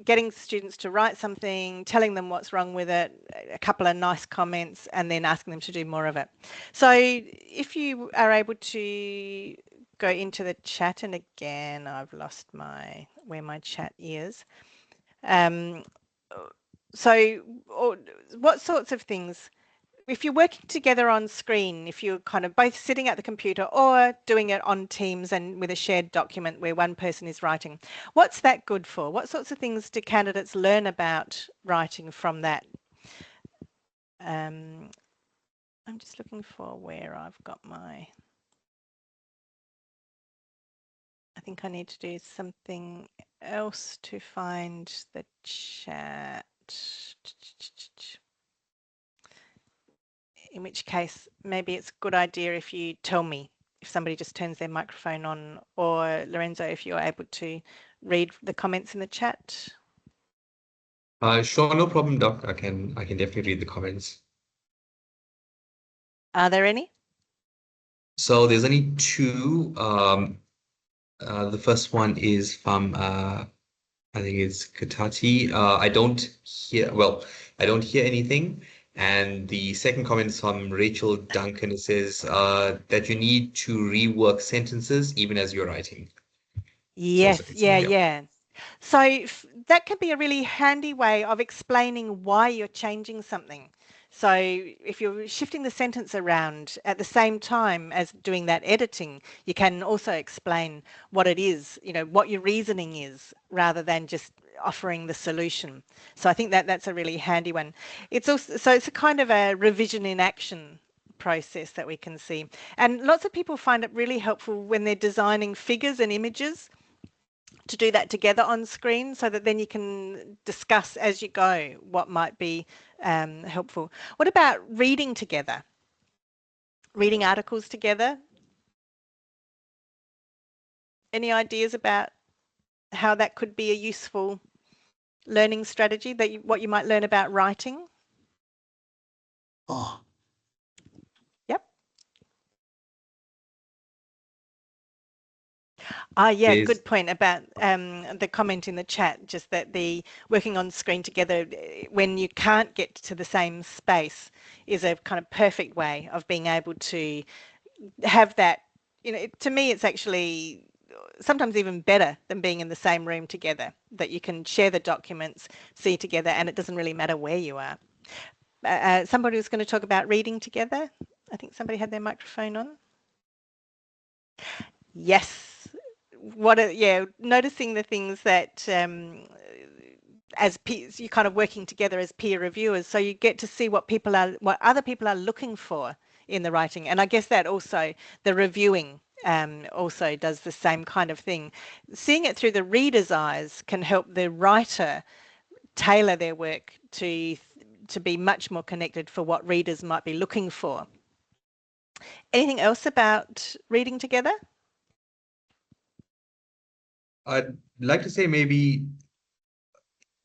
getting students to write something, telling them what's wrong with it, a couple of nice comments, and then asking them to do more of it. So if you are able to go into the chat, and again, I've lost where my chat is. Um, so what sorts of things, if you're working together on screen, if you're kind of both sitting at the computer or doing it on Teams and with a shared document where one person is writing, what's that good for? What sorts of things do candidates learn about writing from that? I'm just looking for where I've got I think I need to do something else to find the chat. In which case, maybe it's a good idea if you tell me if somebody just turns their microphone on, or Lorenzo, if you're able to read the comments in the chat. Sure, no problem, Doc. I can definitely read the comments. Are there any? So there's only two. The first one is from I think it's Katati. I don't hear anything. And the second comment is from Rachel Duncan. It says that you need to rework sentences even as you're writing. So it's, Yes, it's yeah, yeah. yeah. So that can be a really handy way of explaining why you're changing something. So if you're shifting the sentence around at the same time as doing that editing, you can also explain what it is, what your reasoning is, rather than just offering the solution. So I think that that's a really handy one. It's also, so it's a kind of a revision in action process that we can see. And lots of people find it really helpful when they're designing figures and images to do that together on screen, so that then you can discuss as you go what might be helpful. What about reading together? Reading articles together? Any ideas about how that could be a useful learning strategy, that what you might learn about writing? Oh, Yep. Yeah, there's good point about the comment in the chat, just that the working on screen together when you can't get to the same space is a kind of perfect way of being able to have that, to me it's actually sometimes even better than being in the same room together, that you can share the documents, see together, and it doesn't really matter where you are. Somebody was going to talk about reading together. I think somebody had their microphone on. Yes. Noticing the things that as peers, you're kind of working together as peer reviewers, so you get to see what other people are looking for in the writing. And I guess that also the reviewing also does the same kind of thing. Seeing it through the reader's eyes can help the writer tailor their work to be much more connected for what readers might be looking for. Anything else about reading together? I'd like to say maybe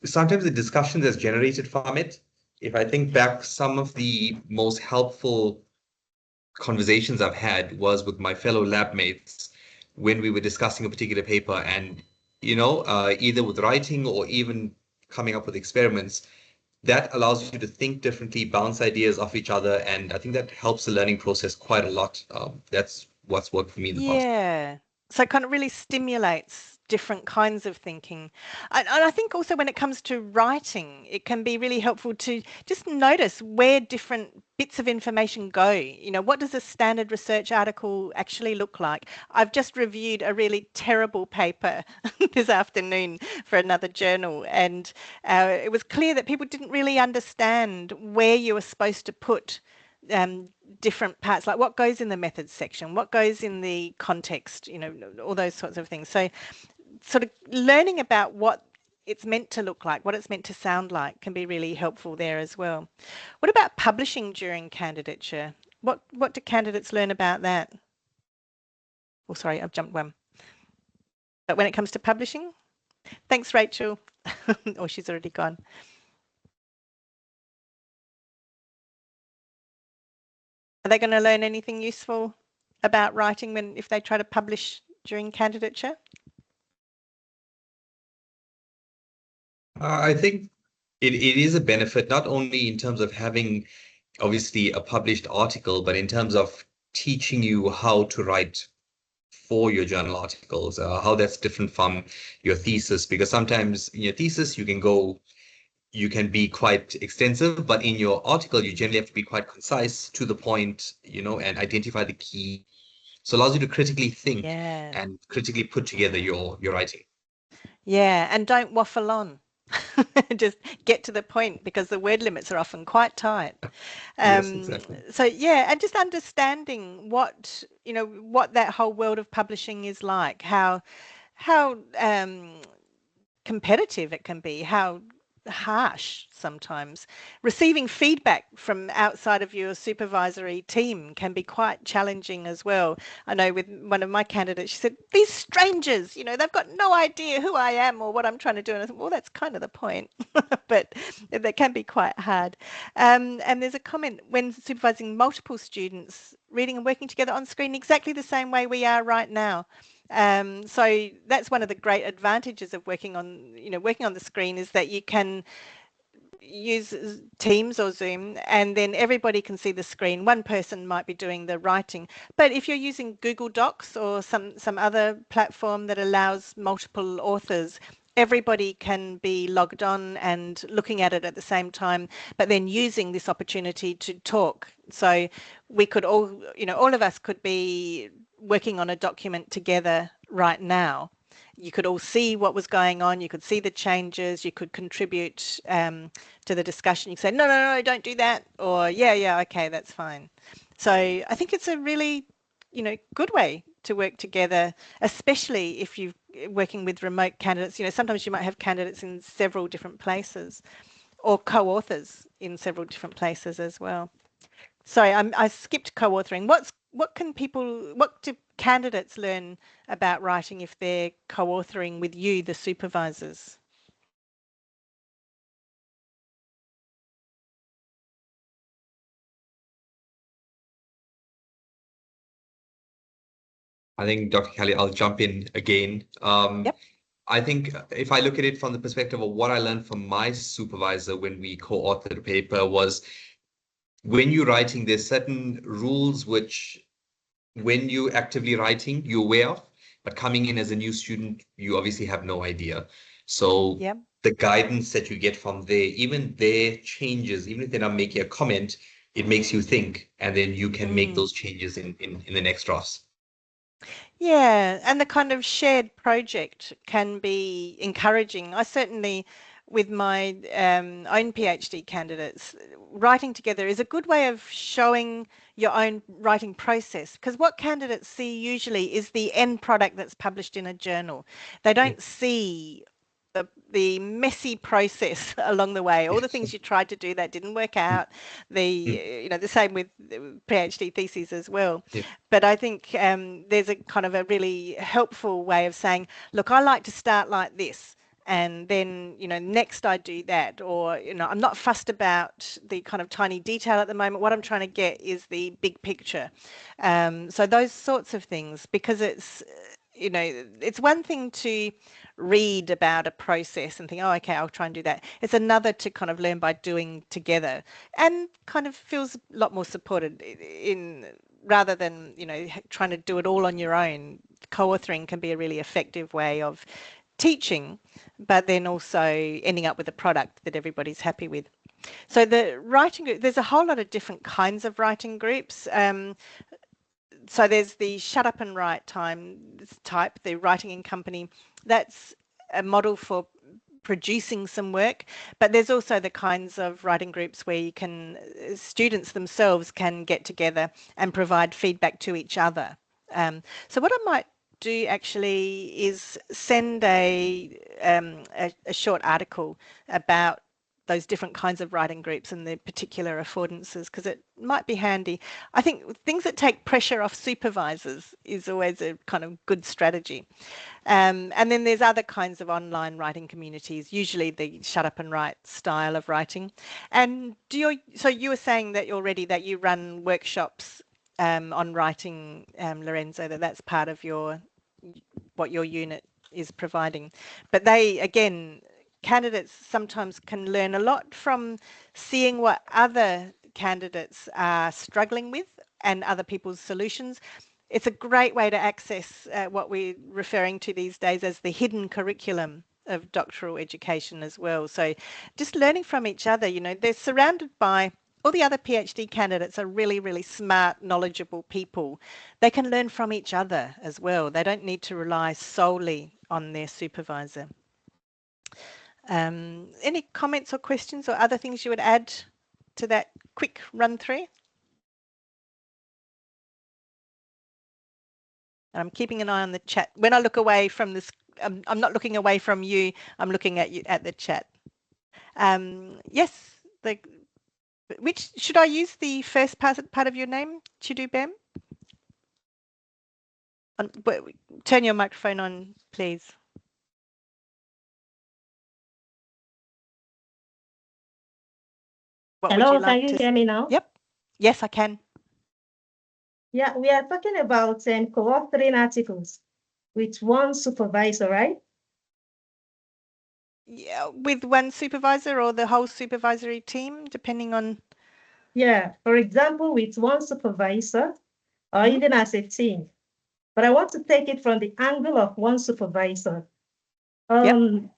sometimes the discussion that's generated from it, if I think back, some of the most helpful conversations I've had was with my fellow lab mates when we were discussing a particular paper, and either with writing or even coming up with experiments, that allows you to think differently, bounce ideas off each other, and I think that helps the learning process quite a lot. That's what's worked for me in the past. Yeah. So it kind of really stimulates different kinds of thinking. And I think also when it comes to writing, it can be really helpful to just notice where different bits of information go. What does a standard research article actually look like? I've just reviewed a really terrible paper this afternoon for another journal, and it was clear that people didn't really understand where you were supposed to put different parts, like what goes in the methods section, what goes in the context, all those sorts of things. So sort of learning about what it's meant to look like, what it's meant to sound like, can be really helpful there as well. What about publishing during candidature? What do candidates learn about that? Oh, sorry, I've jumped one. But when it comes to publishing? Thanks, Rachel. Oh, she's already gone. Are they going to learn anything useful about writing if they try to publish during candidature? I think it is a benefit, not only in terms of having obviously a published article, but in terms of teaching you how to write for your journal articles, how that's different from your thesis, because sometimes in your thesis you can be quite extensive, but in your article you generally have to be quite concise, to the point, and identify the key. So it allows you to critically think and critically put together your writing. Yeah, and don't waffle on. Just get to the point, because the word limits are often quite tight. Yes, exactly. So yeah, and just understanding what that whole world of publishing is like, how competitive it can be, how harsh sometimes. Receiving feedback from outside of your supervisory team can be quite challenging as well. I know with one of my candidates, she said, these strangers, they've got no idea who I am or what I'm trying to do. And I thought, well, that's kind of the point. But that can be quite hard. And there's a comment, when supervising multiple students, reading and working together on screen exactly the same way we are right now. So that's one of the great advantages of working on the screen, is that you can use Teams or Zoom, and then everybody can see the screen. One person might be doing the writing, but if you're using Google Docs or some other platform that allows multiple authors, everybody can be logged on and looking at it at the same time, but then using this opportunity to talk. So we could all of us could be working on a document together right now. You could all see what was going on. You could see the changes. You could contribute to the discussion. You could say, no, don't do that. Or, yeah, okay, that's fine. So I think it's a really, good way to work together, especially if you're working with remote candidates. Sometimes you might have candidates in several different places or co-authors in several different places as well. Sorry, I skipped co-authoring. What do candidates learn about writing if they're co-authoring with you, the supervisors? I think, Dr. Kelly, I'll jump in again. Yep. I think if I look at it from the perspective of what I learned from my supervisor when we co-authored a paper was when you're writing, there's certain rules which when you're actively writing, you're aware of, but coming in as a new student, you obviously have no idea. So Yep. the guidance that you get from there, even their changes, even if they're not making a comment, it makes you think, and then you can make those changes in the next drafts. Yeah, and the kind of shared project can be encouraging. I certainly, with my own PhD candidates, writing together is a good way of showing your own writing process, because what candidates see usually is the end product that's published in a journal. They don't see the messy process along the way, all the things you tried to do that didn't work out, the same with PhD theses as well. Yeah. But I think there's a kind of a really helpful way of saying, look, I like to start like this, and then next I do that, or I'm not fussed about the kind of tiny detail at the moment. What I'm trying to get is the big picture. So those sorts of things, because it's one thing to read about a process and think, oh, okay, I'll try and do that. It's another to kind of learn by doing together, and kind of feels a lot more supported in rather than trying to do it all on your own. Co-authoring can be a really effective way of teaching, but then also ending up with a product that everybody's happy with. So the writing group, there's a whole lot of different kinds of writing groups. So there's the shut up and write type, the writing in company. That's a model for producing some work, but there's also the kinds of writing groups where you can, students themselves can get together and provide feedback to each other. So what I might do actually is send a short article about those different kinds of writing groups and their particular affordances, because it might be handy. I think things that take pressure off supervisors is always a kind of good strategy. And then there's other kinds of online writing communities, usually the shut up and write style of writing. And so you were saying that already that you run workshops on writing, Lorenzo, that's part of what your unit is providing. But they, again, candidates sometimes can learn a lot from seeing what other candidates are struggling with and other people's solutions. It's a great way to access what we're referring to these days as the hidden curriculum of doctoral education as well. So just learning from each other, they're surrounded by all the other PhD candidates are really, really smart, knowledgeable people. They can learn from each other as well. They don't need to rely solely on their supervisor. Any comments or questions or other things you would add to that quick run through? I'm keeping an eye on the chat. When I look away from this, I'm not looking away from you. I'm looking at you at the chat. Yes, which should I use the first part of your name, Chidubem? Turn your microphone on, please. What Hello, would you like can you to hear me now? Yep. Yes, I can. Yeah, we are talking about co-authoring articles with one supervisor, right? Yeah, with one supervisor or the whole supervisory team, depending on. Yeah, for example, with one supervisor or even as a team. But I want to take it from the angle of one supervisor. Yep.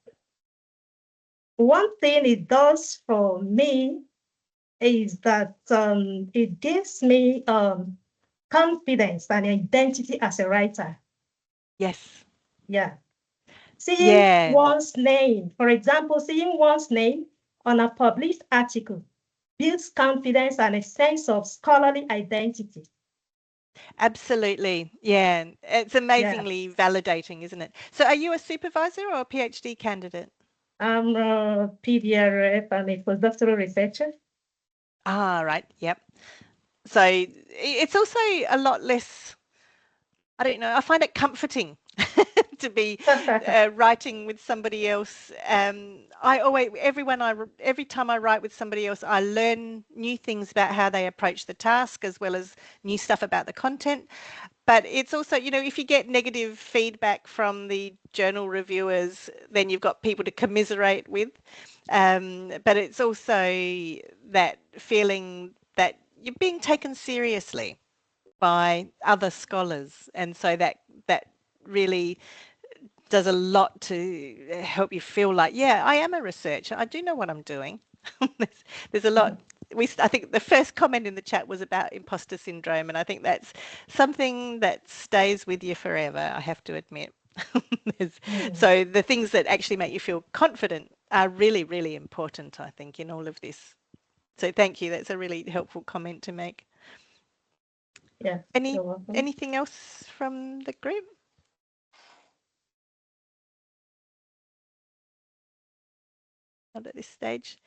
One thing it does for me is that it gives me confidence and identity as a writer. Yes. Yeah. Seeing Yeah. one's name, for example, seeing one's name on a published article builds confidence and a sense of scholarly identity. Absolutely. Yeah. It's amazingly validating, isn't it? So are you a supervisor or a PhD candidate? I'm a PDRF and a postdoctoral researcher. Ah, right. Yep. So it's also a lot less, I don't know, I find it comforting to be writing with somebody else. I always, every time I write with somebody else, I learn new things about how they approach the task, as well as new stuff about the content. But it's also, you know, if you get negative feedback from the journal reviewers, then you've got people to commiserate with. But it's also that feeling that you're being taken seriously by other scholars, and so that really does a lot to help you feel like, yeah, I am a researcher. I do know what I'm doing. there's a lot. I think the first comment in the chat was about imposter syndrome, and I think that's something that stays with you forever, I have to admit. So the things that actually make you feel confident are really, really important, I think, in all of this. So thank you. That's a really helpful comment to make. Yeah. Anything else from the group? Not at this stage.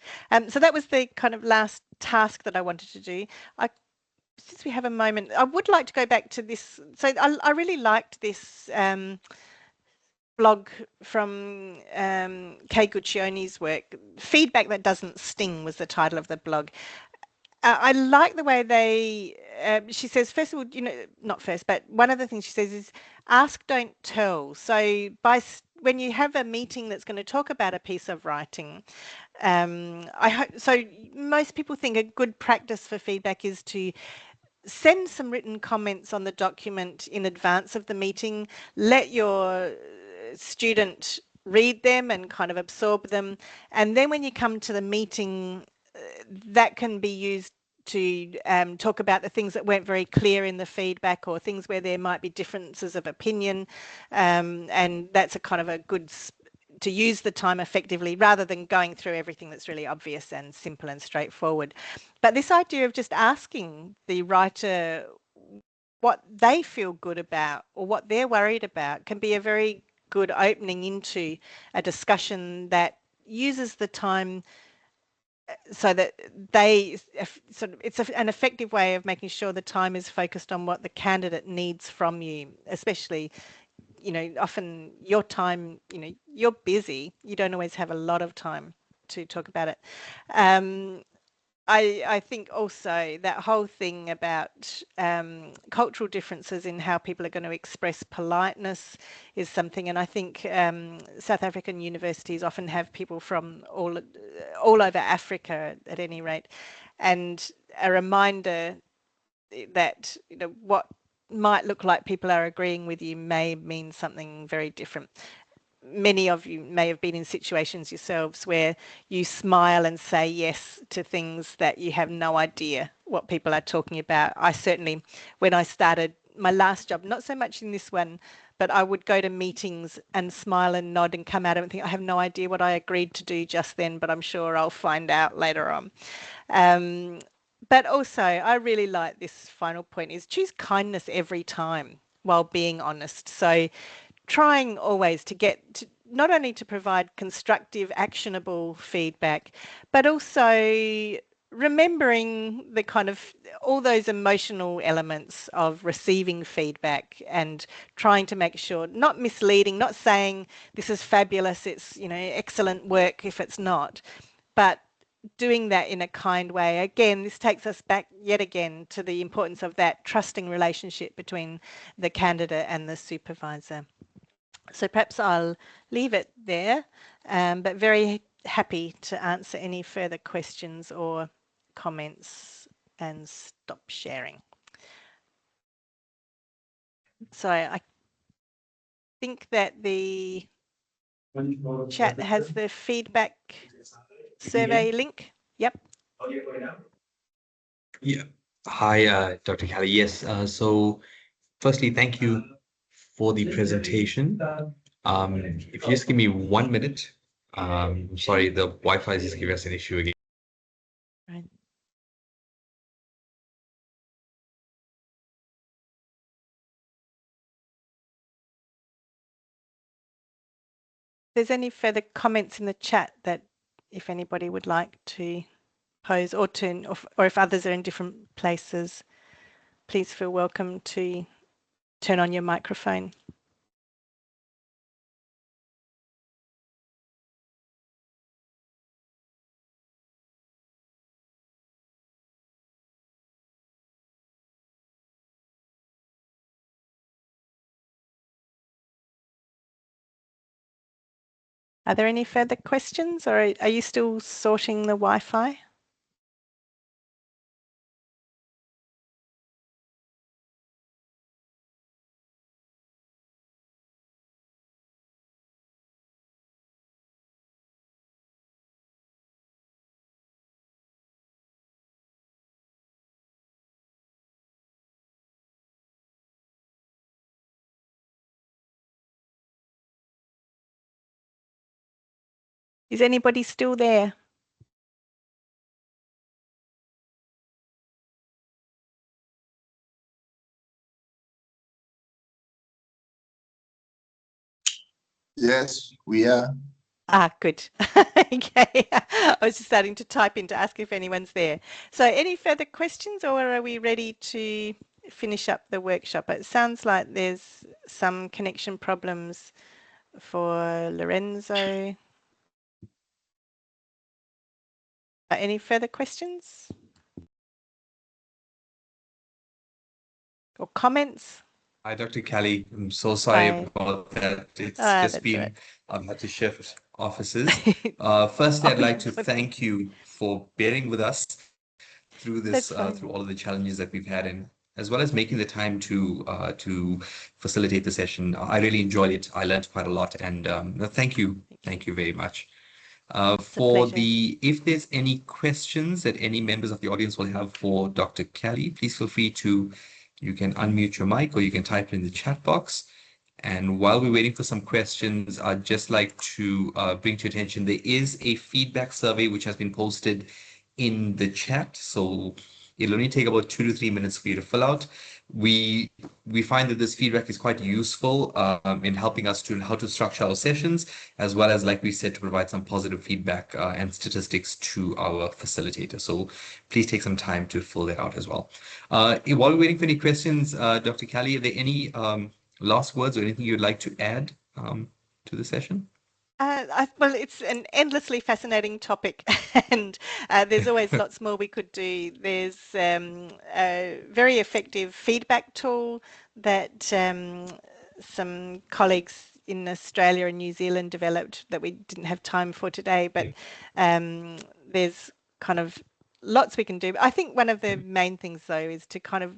So that was the kind of last task that I wanted to do. Since we have a moment, I would like to go back to this. So I really liked this blog from Kay Guccione's work. Feedback That Doesn't Sting was the title of the blog. I like the way she says, first of all, you know, not first, but one of the things she says is ask, don't tell. So when you have a meeting that's going to talk about a piece of writing, so most people think a good practice for feedback is to send some written comments on the document in advance of the meeting, let your student read them and kind of absorb them, and then when you come to the meeting, that can be used to talk about the things that weren't very clear in the feedback, or things where there might be differences of opinion, and that's a kind of a good to use the time effectively, rather than going through everything that's really obvious and simple and straightforward. But this idea of just asking the writer what they feel good about or what they're worried about can be a very good opening into a discussion that uses the time so that they sort of, it's an effective way of making sure the time is focused on what the candidate needs from you, especially, you know, often your time, you know, you're busy, you don't always have a lot of time to talk about it. I think also that whole thing about cultural differences in how people are going to express politeness is something, and I think South African universities often have people from all over Africa at any rate, and a reminder that, you know, what might look like people are agreeing with you may mean something very different. Many of you may have been in situations yourselves where you smile and say yes to things that you have no idea what people are talking about. I certainly, when I started my last job, not so much in this one, but I would go to meetings and smile and nod and come out and think, I have no idea what I agreed to do just then, but I'm sure I'll find out later on. But also, I really like this final point, is choose kindness every time while being honest. So trying always to get to, not only to provide constructive, actionable feedback, but also remembering the kind of all those emotional elements of receiving feedback, and trying to make sure, not misleading, not saying this is fabulous, it's, you know, excellent work if it's not, but doing that in a kind way. Again, this takes us back yet again to the importance of that trusting relationship between the candidate and the supervisor. So perhaps I'll leave it there, but very happy to answer any further questions or comments and stop sharing. So I think that the chat has the feedback survey link. Yep. Yeah. Hi, Dr. Kelly. Yes. So firstly, thank you for the presentation. If you just give me 1 minute. Sorry, the Wi-Fi is just giving us an issue again. Right. there's any further comments in the chat that if anybody would like to pose or if others are in different places, please feel welcome to turn on your microphone. Are there any further questions, or are you still sorting the Wi-Fi? Is anybody still there? Yes, we are. Ah, good. Okay. I was just starting to type in to ask if anyone's there. So any further questions, or are we ready to finish up the workshop? It sounds like there's some connection problems for Lorenzo. Any further questions or comments? Hi, Dr. Kelly. I'm so sorry Hi. about that. It's just That's been, right. I've had to shift offices. Firstly, I'd like to thank you for bearing with us through this, That's fine. through all of the challenges that we've had, and as well as making the time to facilitate the session. I really enjoyed it. I learned quite a lot, and thank you very much. It's a pleasure. If there's any questions that any members of the audience will have for Dr. Kelly, please feel free to, you can unmute your mic or you can type it in the chat box. And while we're waiting for some questions, I'd just like to bring to your attention, there is a feedback survey which has been posted in the chat. So it'll only take about 2 to 3 minutes for you to fill out. We find that this feedback is quite useful in helping us to how to structure our sessions, as well as, like we said, to provide some positive feedback and statistics to our facilitator. So please take some time to fill that out as well. While we're waiting for any questions, Dr. Kelly, are there any last words or anything you'd like to add to the session? Well, it's an endlessly fascinating topic, and there's always lots more we could do. There's a very effective feedback tool that some colleagues in Australia and New Zealand developed that we didn't have time for today, but there's kind of lots we can do. I think one of the main things, though, is to kind of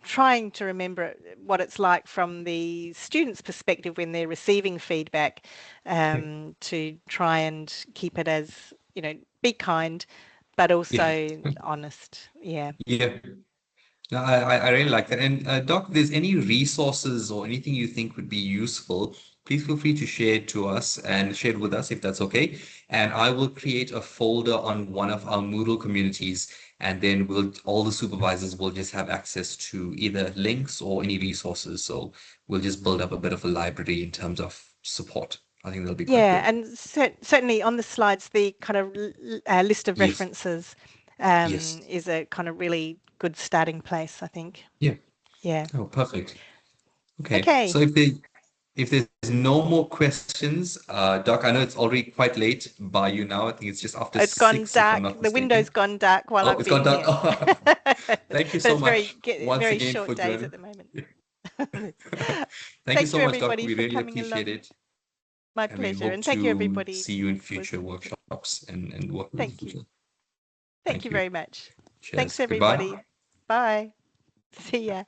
trying to remember what it's like from the student's perspective when they're receiving feedback, to try and keep it as, be kind, but also honest. Yeah. Yeah. No, I really like that. And Doc, if there's any resources or anything you think would be useful, please feel free to share it to us and share it with us if that's okay. And I will create a folder on one of our Moodle communities, and then all the supervisors will just have access to either links or any resources. So we'll just build up a bit of a library in terms of support. I think that'll be quite Yeah, good. and certainly on the slides, the kind of list of Yes. references Yes. is a kind of really good starting place, I think. Yeah. Yeah. Oh, perfect. Okay. Okay. So if there's no more questions, Doc, I know it's already quite late by you now. I think it's just after It's gone 6, if I'm dark. not The window's mistaken. gone dark while Oh, I've it's gone been dark. here. Oh, thank you But so it's much once very again for short days joining. at the moment. Thank you Thank so you, much, Doc. everybody, We for really coming appreciate along. it. My And we pleasure. hope And thank you, to everybody. see you in future workshops and work with Thank you. you. Thank you very much. Cheers. Thanks, Goodbye. everybody. Bye. See ya.